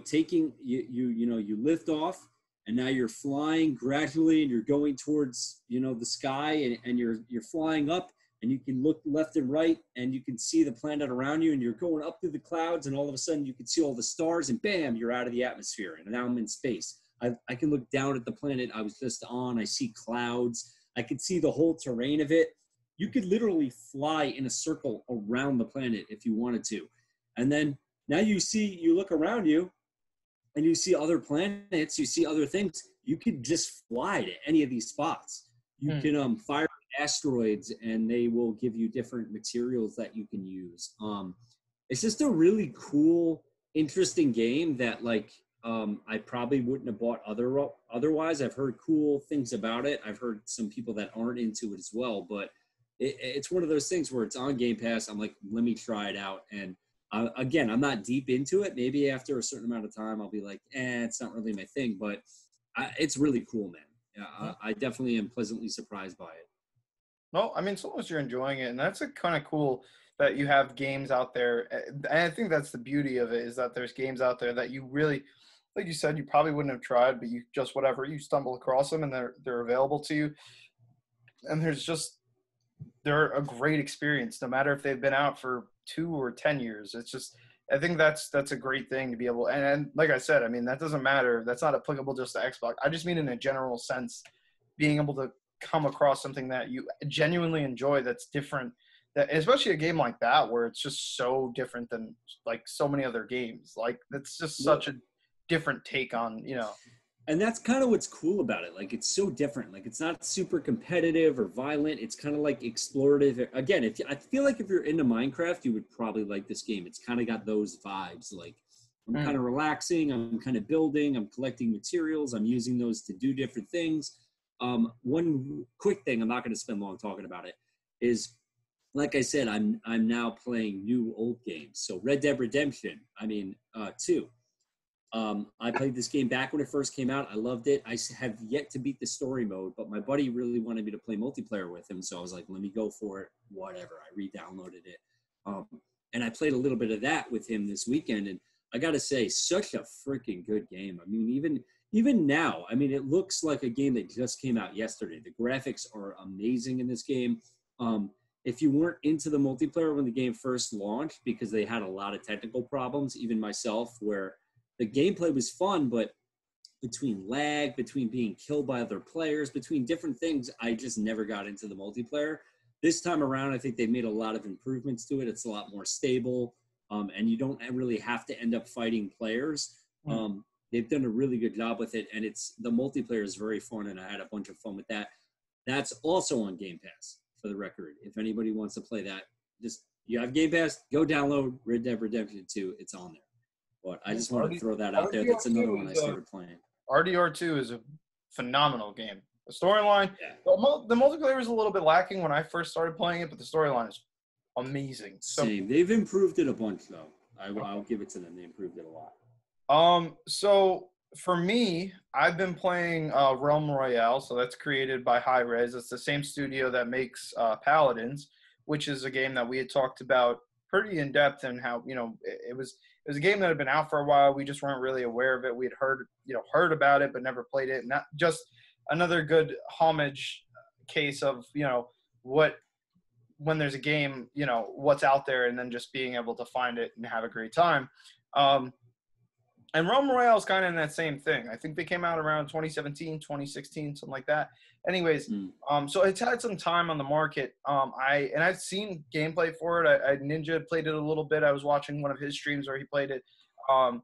taking you lift off, and now you're flying gradually, and you're going towards the sky, and you're flying up, and you can look left and right, and you can see the planet around you, and you're going up through the clouds, and all of a sudden you can see all the stars, and bam, you're out of the atmosphere, and now I'm in space. I can look down at the planet I was just on. I see clouds. I could see the whole terrain of it. You could literally fly in a circle around the planet if you wanted to. And then now you look around you, and you see other planets, you see other things. You could just fly to any of these spots. You can fire asteroids, and they will give you different materials that you can use. It's just a really cool, interesting game that, like, I probably wouldn't have bought otherwise. I've heard cool things about it. I've heard some people that aren't into it as well, but it's one of those things where it's on Game Pass. I'm like, let me try it out. And again, I'm not deep into it. Maybe after a certain amount of time, I'll be like, it's not really my thing, but it's really cool, man. Yeah, I definitely am pleasantly surprised by it. No, I mean, so long as you're enjoying it, and that's a kind of cool that you have games out there. And I think that's the beauty of it, is that there's games out there that you really, like you said, you probably wouldn't have tried, but you just whatever, you stumble across them and they're available to you. And they're a great experience, no matter if they've been out for 2 or 10 years. It's just, I think that's a great thing to be able, and like I said, I mean, that doesn't matter. That's not applicable just to Xbox. I just mean in a general sense, being able to come across something that you genuinely enjoy that's different, that especially a game like that where it's just so different than like so many other games. Like that's just such a different take on, And that's kind of what's cool about it. Like it's so different. Like it's not super competitive or violent. It's kind of like explorative. Again, I feel like if you're into Minecraft, you would probably like this game. It's kind of got those vibes. Like I'm kind of relaxing. I'm kind of building. I'm collecting materials. I'm using those to do different things. One quick thing, I'm not going to spend long talking about it, is like I said, I'm now playing new old games. So Red Dead Redemption, 2. I played this game back when it first came out. I loved it. I have yet to beat the story mode, but my buddy really wanted me to play multiplayer with him. So I was like, let me go for it. Whatever. I re-downloaded it. And I played a little bit of that with him this weekend. And I got to say, such a freaking good game. I mean, even now, I mean, it looks like a game that just came out yesterday. The graphics are amazing in this game. If you weren't into the multiplayer when the game first launched, because they had a lot of technical problems, even myself, where the gameplay was fun, but between lag, between being killed by other players, between different things, I just never got into the multiplayer. This time around, I think they made a lot of improvements to it. It's a lot more stable, and you don't really have to end up fighting players. They've done a really good job with it, and the multiplayer is very fun, and I had a bunch of fun with that. That's also on Game Pass, for the record. If anybody wants to play that, you have Game Pass, go download Red Dead Redemption 2. It's on there. But I just want to throw that out there. That's another one I started playing. RDR2 is a phenomenal game. The storyline, the multiplayer is a little bit lacking when I first started playing it, but the storyline is amazing. Same. They've improved it a bunch, though. I'll give it to them. They improved it a lot. So for me, I've been playing Realm Royale. So that's created by Hi-Rez. It's the same studio that makes Paladins, which is a game that we had talked about pretty in depth, and how it was a game that had been out for a while. We just weren't really aware of it. We had heard about it, but never played it. And that just another good homage case of, when there's a game, what's out there, and then just being able to find it and have a great time. And Realm Royale is kind of in that same thing. I think they came out around 2017, 2016, something like that. Anyways, so it's had some time on the market. I've seen gameplay for it. Ninja played it a little bit. I was watching one of his streams where he played it. And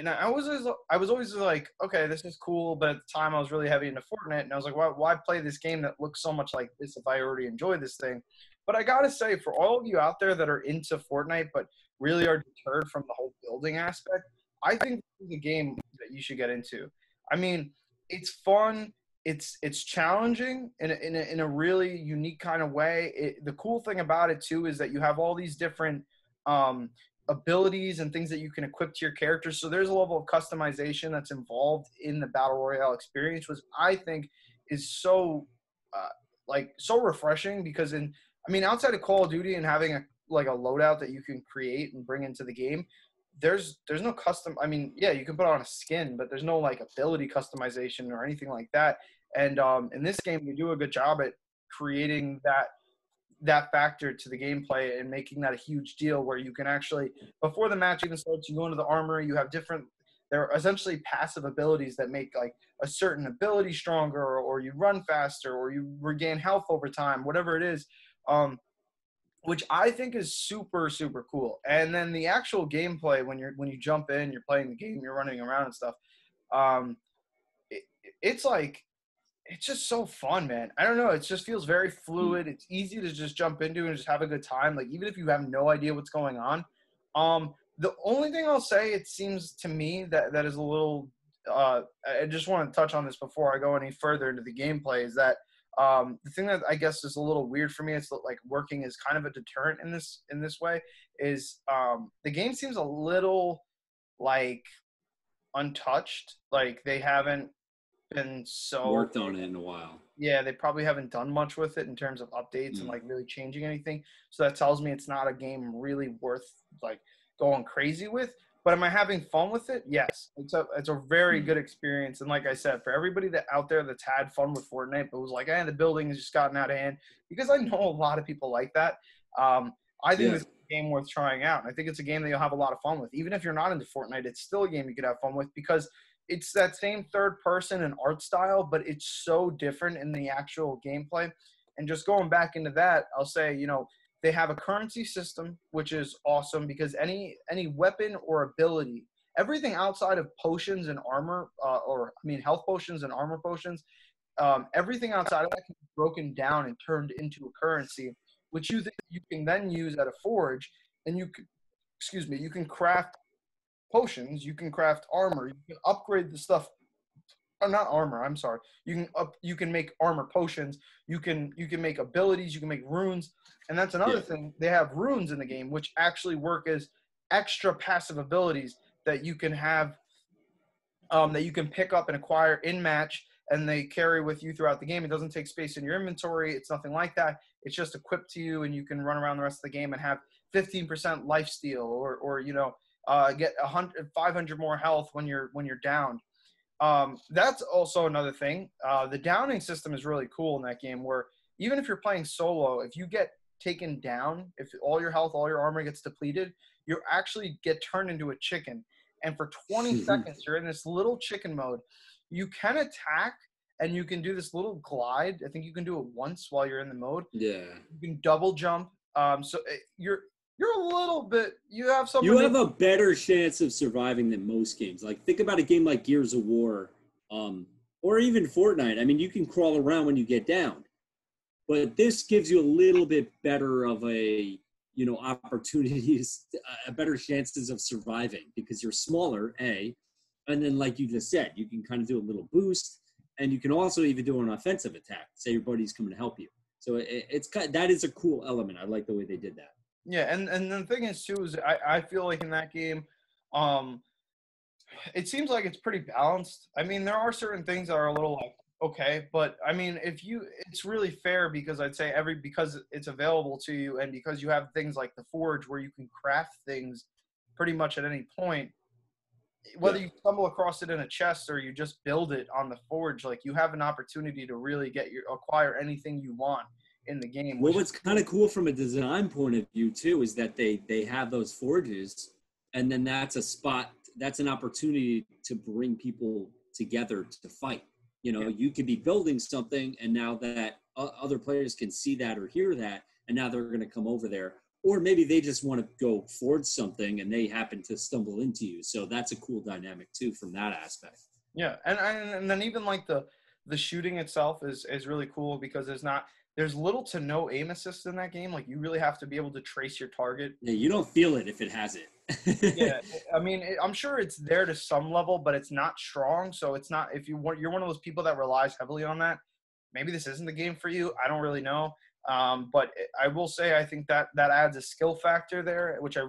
I was always like, okay, this is cool. But at the time, I was really heavy into Fortnite, and I was like, why play this game that looks so much like this if I already enjoy this thing? But I gotta say, for all of you out there that are into Fortnite but really are deterred from the whole building aspect, I think this is a game that you should get into. I mean, it's fun. It's challenging in a really unique kind of way. The cool thing about it too is that you have all these different abilities and things that you can equip to your characters. So there's a level of customization that's involved in the Battle Royale experience, which I think is so so refreshing, because outside of Call of Duty and having a loadout that you can create and bring into the game, there's no custom. You can put on a skin, but there's no ability customization or anything like that. And in this game, you do a good job at creating that factor to the gameplay and making that a huge deal, where you can actually, before the match even starts, you go into the armory, you have they're essentially passive abilities that make a certain ability stronger, or you run faster, or you regain health over time, whatever it is. Which I think is super, super cool. And then the actual gameplay, when you jump in, you're playing the game, you're running around and stuff. It's just so fun, man. I don't know. It just feels very fluid. It's easy to just jump into and just have a good time. Even if you have no idea what's going on. The only thing I'll say, it seems to me that is a little. I just want to touch on this before I go any further into the gameplay. Is that the thing that I guess is a little weird for me? It's like working is kind of a deterrent in this way. Is the game seems a little like untouched. Like they haven't been so worked on it in a while. Yeah, they probably haven't done much with it in terms of updates and like really changing anything. So that tells me it's not a game really worth like going crazy with. But am I having fun with it? Yes. It's a very good experience. And like I said, for everybody that out there that's had fun with Fortnite, but was like, the building has just gotten out of hand, because I know a lot of people like that. I think this is a game worth trying out. And I think it's a game that you'll have a lot of fun with. Even if you're not into Fortnite, it's still a game you could have fun with, because it's that same third person and art style, but it's so different in the actual gameplay. And just going back into that, I'll say, they have a currency system, which is awesome, because any weapon or ability, everything outside of potions and armor, health potions and armor potions, everything outside of that can be broken down and turned into a currency, which you can then use at a forge, and you can craft potions, you can craft armor, you can upgrade the stuff. Not armor, I'm sorry. You can make armor potions, you can make abilities, you can make runes. And that's another thing. They have runes in the game, which actually work as extra passive abilities that you can have, that you can pick up and acquire in match, and they carry with you throughout the game. It doesn't take space in your inventory. It's nothing like that. It's just equipped to you, and you can run around the rest of the game and have 15% lifesteal, or get 500 more health when you're downed. That's also another thing. The downing system is really cool in that game, where even if you're playing solo, if you get taken down, if all your health, all your armor gets depleted, you actually get turned into a chicken. And for 20 seconds, you're in this little chicken mode. You can attack, and you can do this little glide. I think you can do it once while you're in the mode. Yeah. You can double jump. So you're a little bit. You have something. You have a better chance of surviving than most games. Like, think about a game like Gears of War, or even Fortnite. I mean, you can crawl around when you get down, but this gives you a little bit better of a, opportunities, better chances of surviving, because you're smaller, and then like you just said, you can kind of do a little boost, and you can also even do an offensive attack. Say your buddy's coming to help you. So that is a cool element. I like the way they did that. Yeah, and the thing is too is I feel like in that game, it seems like it's pretty balanced. I mean, there are certain things that are a little like okay, but I mean, it's really fair, because I'd say because it's available to you, and because you have things like the forge where you can craft things pretty much at any point. Whether you stumble across it in a chest or you just build it on the forge, like you have an opportunity to really acquire anything you want in the game. Well, what's kind of cool from a design point of view too is that they have those forges, and then that's an opportunity to bring people together to fight. You could be building something, and now that other players can see that or hear that, and now they're going to come over there. Or maybe they just want to go forge something, and they happen to stumble into you. So that's a cool dynamic too from that aspect. Yeah, and then even like the shooting itself is really cool, because there's little to no aim assist in that game. Like, you really have to be able to trace your target. Yeah, you don't feel it if it has it. Yeah, I mean, I'm sure it's there to some level, but it's not strong. So it's not, if you're one of those people that relies heavily on that, maybe this isn't the game for you. I don't really know. But I will say, I think that adds a skill factor there, which I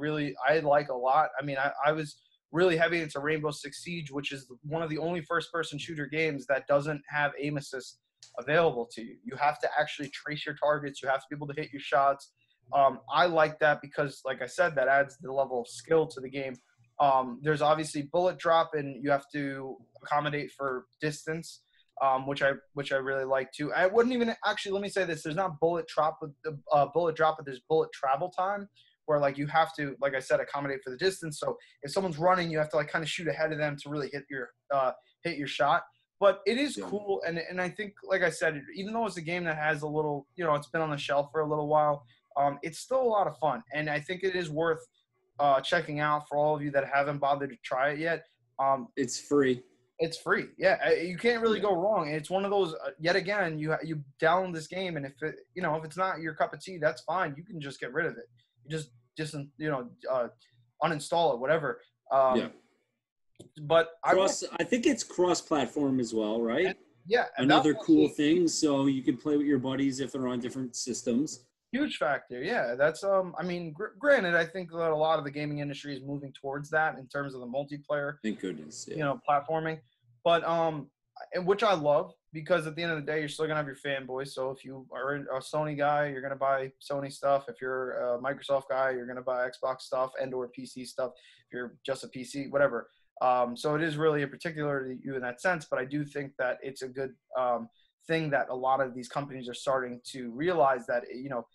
like a lot. I mean, I was really heavy into Rainbow Six Siege, which is one of the only first-person shooter games that doesn't have aim assist available to you. You have to actually trace your targets. You have to be able to hit your shots. I like that because, like I said, that adds the level of skill to the game. There's obviously bullet drop, and you have to accommodate for distance, which I really like too. I wouldn't even actually, let me say this: there's not bullet drop, but there's bullet travel time, where like you have to, like I said, accommodate for the distance. So if someone's running, you have to like kind of shoot ahead of them to really hit your shot. But it is cool, and I think, like I said, even though it's a game that has a little, it's been on the shelf for a little while, it's still a lot of fun, and I think it is worth checking out for all of you that haven't bothered to try it yet. It's free. It's free. Yeah, you can't really go wrong. It's one of those. Yet again, you download this game, and if if it's not your cup of tea, that's fine. You can just get rid of it. You just uninstall it, whatever. Yeah. But I think it's cross-platform as well, right? Yeah, and Another cool thing, so you can play with your buddies if they're on different systems. Huge factor. Yeah, that's I mean, granted, I think that a lot of the gaming industry is moving towards that in terms of the multiplayer. Thank goodness. Yeah. You know, platforming, but and which I love, because at the end of the day, you're still gonna have your fanboys. So if you are a Sony guy, you're gonna buy Sony stuff. If you're a Microsoft guy, you're gonna buy Xbox stuff and/or PC stuff. If you're just a PC, whatever. So it is really a particular to you in that sense. But I do think that it's a good thing that a lot of these companies are starting to realize that, you know,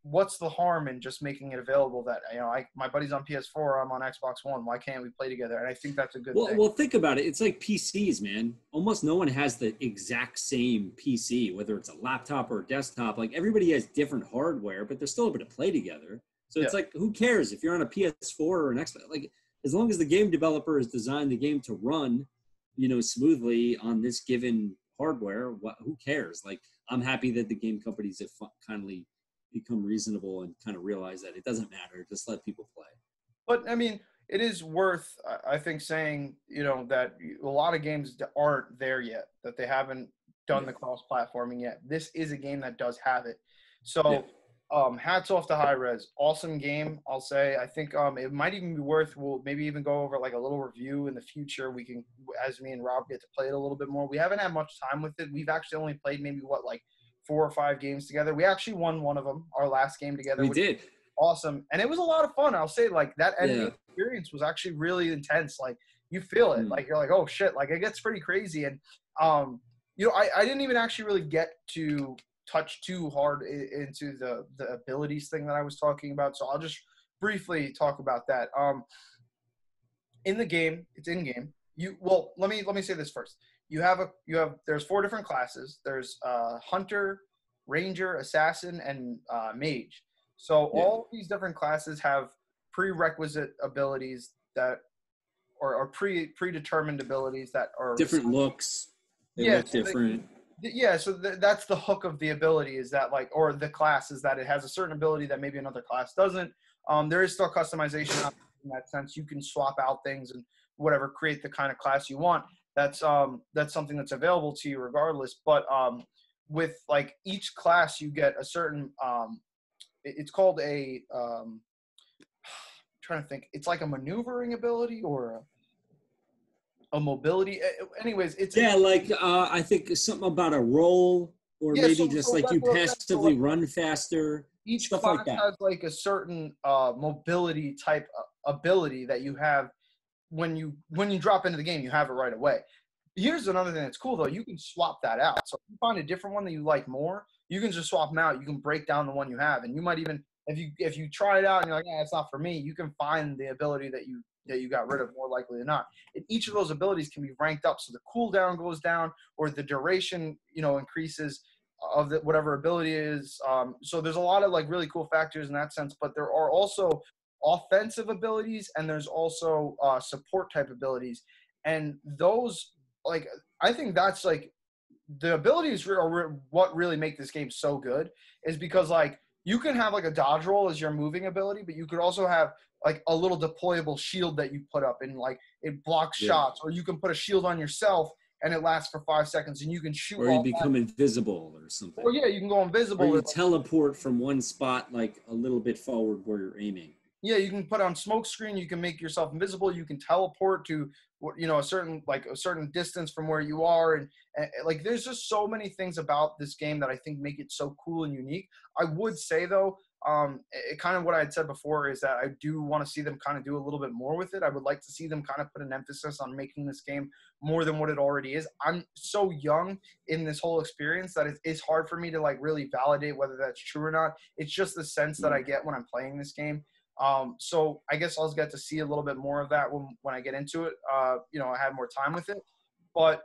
what's the harm in just making it available that, you know, my buddy's on PS4, I'm on Xbox One. Why can't we play together? And I think that's a good thing. Well, think about it. It's like PCs, man. Almost no one has the exact same PC, whether it's a laptop or a desktop. Like, everybody has different hardware, but they're still able to play together. So it's like, who cares if you're on a PS4 or an Xbox? Like, as long as the game developer has designed the game to run, you know, smoothly on this given hardware, who cares? Like, I'm happy that the game companies have kindly become reasonable and kind of realize that it doesn't matter. Just let people play. But, I mean, it is worth, I think, saying, you know, that a lot of games aren't there yet, that they haven't done the cross-platforming yet. This is a game that does have it. So, hats off to Hi-Rez. Awesome game, I'll say. I think it might even be worth, we'll maybe even go over like a little review in the future. We can, as me and Rob get to play it a little bit more. We haven't had much time with it. We've actually only played maybe, 4 or 5 games together. We actually won one of them, our last game together. We did. Awesome. And it was a lot of fun. I'll say, like, that ending experience was actually really intense. Like, you feel it. Like, you're like, oh, shit. Like, it gets pretty crazy. And, you know, I didn't even actually really get to touch too hard into the abilities thing that I was talking about. So I'll just briefly talk about that. In the game, it's in-game. Let me say this first. There's 4 different classes. There's Hunter, Ranger, Assassin, and Mage. So all these different classes have prerequisite abilities that, or predetermined abilities that are different looks. They look different. So that's the hook of the ability, is that, like, or the class, is that it has a certain ability that maybe another class doesn't. There is still customization in that sense. You can swap out things and whatever, create the kind of class you want. That's something that's available to you regardless. But with, like, each class, you get a certain it's called a I'm trying to think. It's like a maneuvering ability or a mobility. Anyways, it's I think something about a roll, or maybe you passively run faster. Each class like has like a certain mobility type ability that you have when you drop into the game. You have it right away. Here's another thing that's cool, though. You can swap that out. So if you find a different one that you like more, you can just swap them out. You can break down the one you have, and you might even, if you try it out and you're like, yeah, it's not for me, you can find the ability that you got rid of, more likely than not. And each of those abilities can be ranked up, so the cooldown goes down, or the duration, you know, increases of whatever ability is. So there's a lot of, like, really cool factors in that sense. But there are also offensive abilities, and there's also support type abilities, and those, like, I think that's, like, the abilities are what really make this game so good, is because, like, you can have, like, a dodge roll as your moving ability, but you could also have, like, a little deployable shield that you put up, and, like, it blocks shots, or you can put a shield on yourself and it lasts for 5 seconds and you can shoot. Or you become invisible or something. Or you can go invisible. Or you teleport from one spot, like, a little bit forward where you're aiming. Yeah, you can put on smoke screen. You can make yourself invisible. You can teleport to, you know, a certain distance from where you are, and like, there's just so many things about this game that I think make it so cool and unique. I would say, though, kind of what I had said before, is that I do want to see them kind of do a little bit more with it. I would like to see them kind of put an emphasis on making this game more than what it already is. I'm so young in this whole experience that it's hard for me to, like, really validate whether that's true or not. It's just the sense that I get when I'm playing this game. So I guess I'll get to see a little bit more of that when I get into it. You know, I have more time with it. But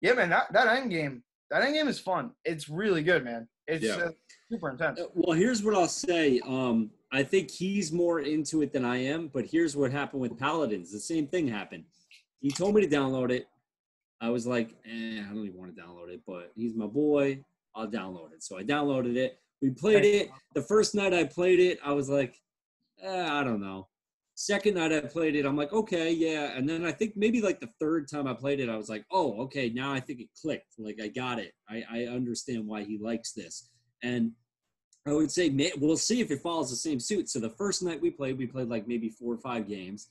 yeah, man, that end game is fun. It's really good, man. It's super intense. Well, here's what I'll say. I think he's more into it than I am, but here's what happened with Paladins. The same thing happened. He told me to download it. I was like, I don't even want to download it, but he's my boy. I'll download it. So I downloaded it. We played it. The first night I played it, I was like, I don't know. Second night I played it, I'm like, okay, yeah. And then I think maybe like the third time I played it, I was like, oh, okay, now I think it clicked. Like I got it. I understand why he likes this. And I would say we'll see if it follows the same suit. So the first night we played like maybe 4 or 5 games.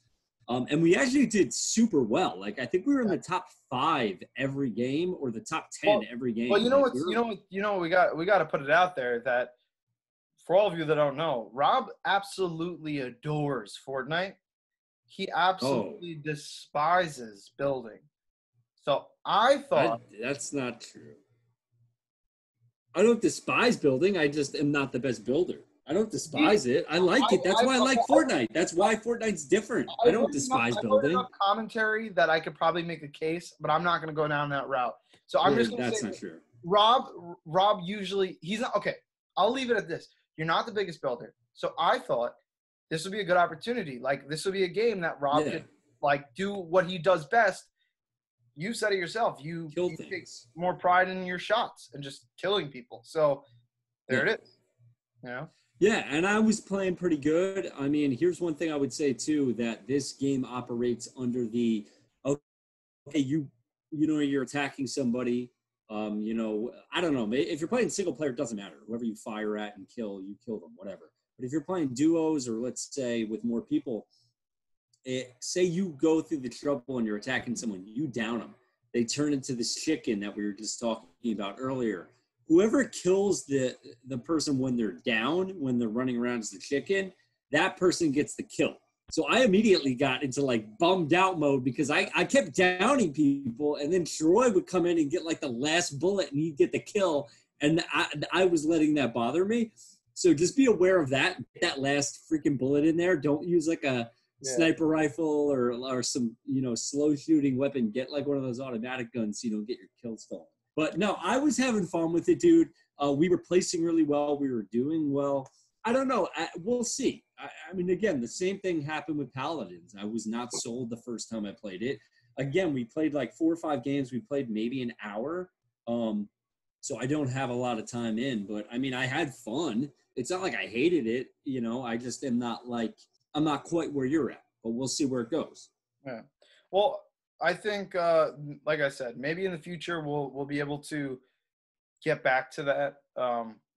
And we actually did super well. Like I think we were in the top 5 every game or the top 10 every game. Well, like, we got to put it out there that for all of you that don't know, Rob absolutely adores Fortnite. He absolutely despises building. So I thought that's not true. I don't despise building. I just am not the best builder. I don't despise it. I like it. That's why I like Fortnite. That's why Fortnite's different. I don't despise building. Enough commentary that I could probably make a case, but I'm not going to go down that route. So I'm just going to say, that's not true. Rob usually he's not okay. I'll leave it at this. You're not the biggest builder, so I thought this would be a good opportunity. Like this would be a game that Rob could like do what he does best. You said it yourself. You take more pride in your shots and just killing people. So there it is. You know? Yeah, and I was playing pretty good. I mean, here's one thing I would say too, that this game operates under the okay, you're attacking somebody. I don't know. If you're playing single player, it doesn't matter. Whoever you fire at and kill, you kill them, whatever. But if you're playing duos or let's say with more people, say you go through the trouble and you're attacking someone, you down them. They turn into this chicken that we were just talking about earlier. Whoever kills the person when they're down, when they're running around as the chicken, that person gets the kill. So I immediately got into like bummed out mode because I kept downing people, and then Troy would come in and get like the last bullet and he'd get the kill, and I was letting that bother me. So just be aware of that last freaking bullet in there. Don't use like a sniper rifle or some slow shooting weapon. Get like one of those automatic guns so you don't get your kill stolen. But no, I was having fun with it, dude. We were placing really well. We were doing well. I don't know. We'll see. I mean, again, the same thing happened with Paladins. I was not sold the first time I played it. Again, we played like 4 or 5 games. We played maybe an hour. So I don't have a lot of time in. But, I mean, I had fun. It's not like I hated it. I just am not like – I'm not quite where you're at. But we'll see where it goes. Yeah. Well, I think, like I said, maybe in the future we'll be able to get back to that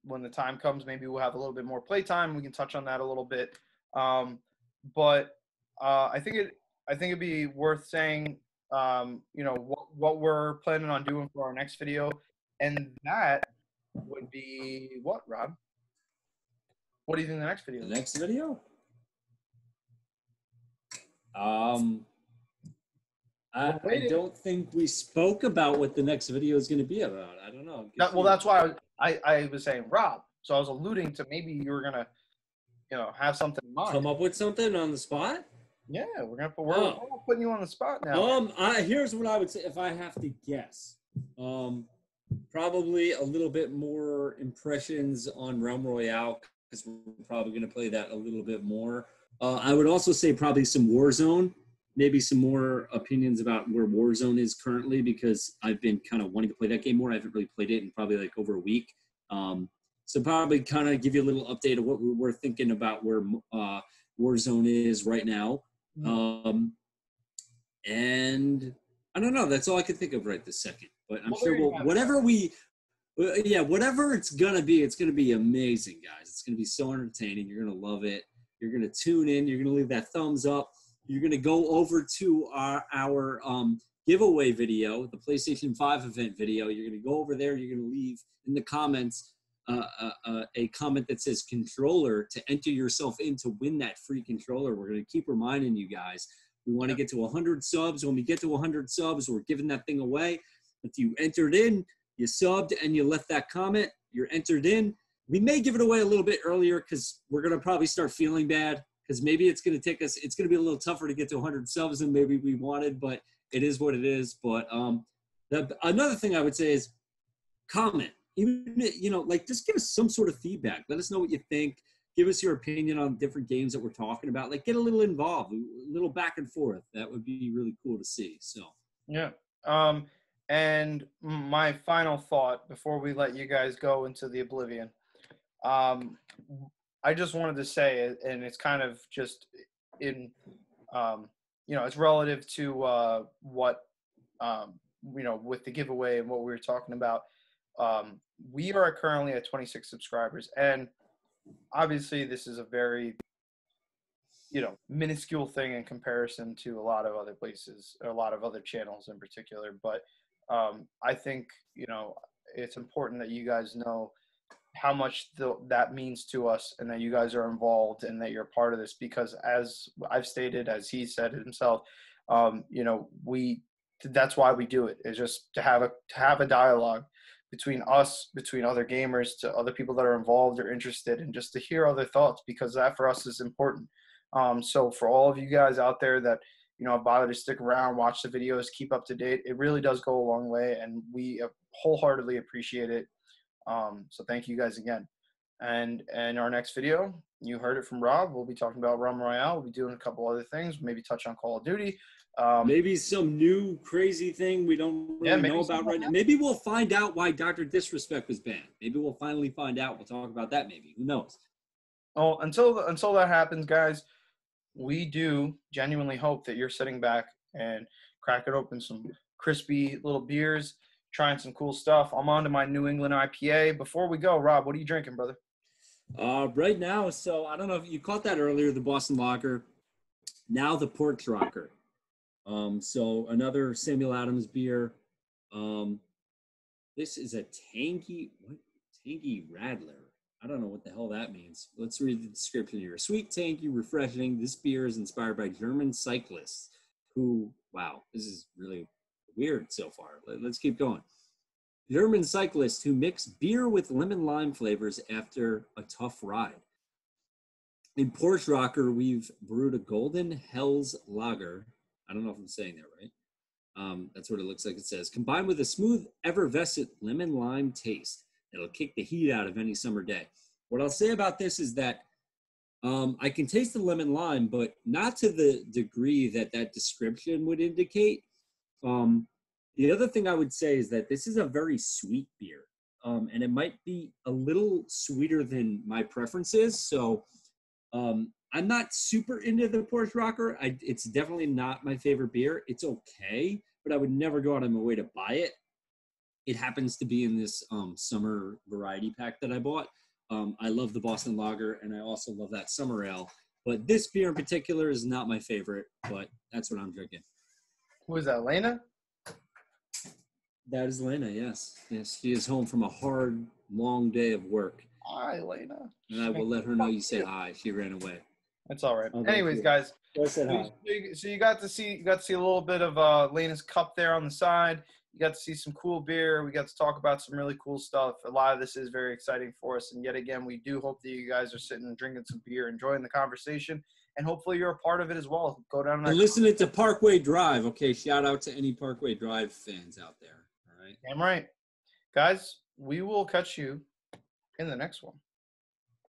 when the time comes. Maybe we'll have a little bit more playtime. We can touch on that a little bit. But I think it'd be worth saying, what we're planning on doing for our next video, and that would be what, Rob? What do you think the next video? The next video? I don't think we spoke about what the next video is going to be about. I don't know. Well, that's why I was saying Rob. So I was alluding to maybe you were going to, have something in mind. Come up with something on the spot? Yeah, we're putting you on the spot now. Here's what I would say if I have to guess. Probably a little bit more impressions on Realm Royale because we're probably going to play that a little bit more. I would also say probably some Warzone. Maybe some more opinions about where Warzone is currently because I've been kind of wanting to play that game more. I haven't really played it in probably like over a week. So probably kind of give you a little update of what we're thinking about where Warzone is right now. And I don't know. That's all I can think of right this second. But I'm sure whatever it's going to be amazing, guys. It's going to be so entertaining. You're going to love it. You're going to tune in. You're going to leave that thumbs up. You're going to go over to our giveaway video, the PlayStation 5 event video. You're going to go over there. You're going to leave in the comments a comment that says controller to enter yourself in to win that free controller. We're going to keep reminding you guys. We want to get to 100 subs. When we get to 100 subs, we're giving that thing away. If you entered in, you subbed, and you left that comment, you're entered in. We may give it away a little bit earlier because we're going to probably start feeling bad. Because maybe it's going to be a little tougher to get to 100 subs than maybe we wanted, but it is what it is. But another thing I would say is comment. Even, just give us some sort of feedback. Let us know what you think. Give us your opinion on different games that we're talking about. Like, get a little involved, a little back and forth. That would be really cool to see. So, yeah. And my final thought before we let you guys go into the oblivion, I just wanted to say, and it's kind of just in, it's relative to what, with the giveaway and what we were talking about. We are currently at 26 subscribers, and obviously this is a very, minuscule thing in comparison to a lot of other places, or a lot of other channels in particular. But I think, it's important that you guys know how much that means to us, and that you guys are involved and that you're part of this, because as I've stated, as he said himself, that's why we do it, is just to have a dialogue between us, between other gamers, to other people that are involved or interested, and just to hear other thoughts, because that for us is important. So for all of you guys out there that, bother to stick around, watch the videos, keep up to date, it really does go a long way, and we wholeheartedly appreciate it. So thank you guys again. And in our next video, you heard it from Rob, we'll be talking about Realm Royale. We'll be doing a couple other things, maybe touch on Call of Duty. Maybe some new crazy thing we don't really know about right now. Maybe we'll find out why Dr. Disrespect was banned. Maybe we'll finally find out. We'll talk about that maybe. Who knows? Oh, until that happens, guys, we do genuinely hope that you're sitting back and cracking open some crispy little beers, trying some cool stuff. I'm on to my New England IPA. Before we go, Rob, what are you drinking, brother? Right now, so I don't know if you caught that earlier, the Boston Lager, now the Porch Rocker. So another Samuel Adams beer. This is a tangy Radler. I don't know what the hell that means. Let's read the description here. Sweet, tangy, refreshing. This beer is inspired by German cyclists who, wow, this is really weird so far. Let's keep going. German cyclists who mix beer with lemon lime flavors after a tough ride. In Porch Rocker, we've brewed a Golden Hell's Lager. I don't know if I'm saying that right. That's what it looks like it says. Combined with a smooth, effervescent lemon lime taste. It'll kick the heat out of any summer day. What I'll say about this is that I can taste the lemon lime, but not to the degree that description would indicate. The other thing I would say is that this is a very sweet beer, and it might be a little sweeter than my preference is. So I'm not super into the Porch Rocker. It's definitely not my favorite beer. It's okay, but I would never go out of my way to buy it. It happens to be in this summer variety pack that I bought. I love the Boston Lager, and I also love that summer ale. But this beer in particular is not my favorite, but that's what I'm drinking. Who is that, Lena? That is Lena, yes. Yes, she is home from a hard, long day of work. Hi, Lena. And I will let her know you said hi. She ran away. That's all right. Anyways, guys, so you got to see a little bit of Lena's cup there on the side. You got to see some cool beer. We got to talk about some really cool stuff. A lot of this is very exciting for us. And yet again, we do hope that you guys are sitting and drinking some beer, enjoying the conversation, and hopefully you're a part of it as well. Go down and listening to Parkway Drive. Okay, shout out to any Parkway Drive fans out there. All right. Damn right. Guys, we will catch you in the next one.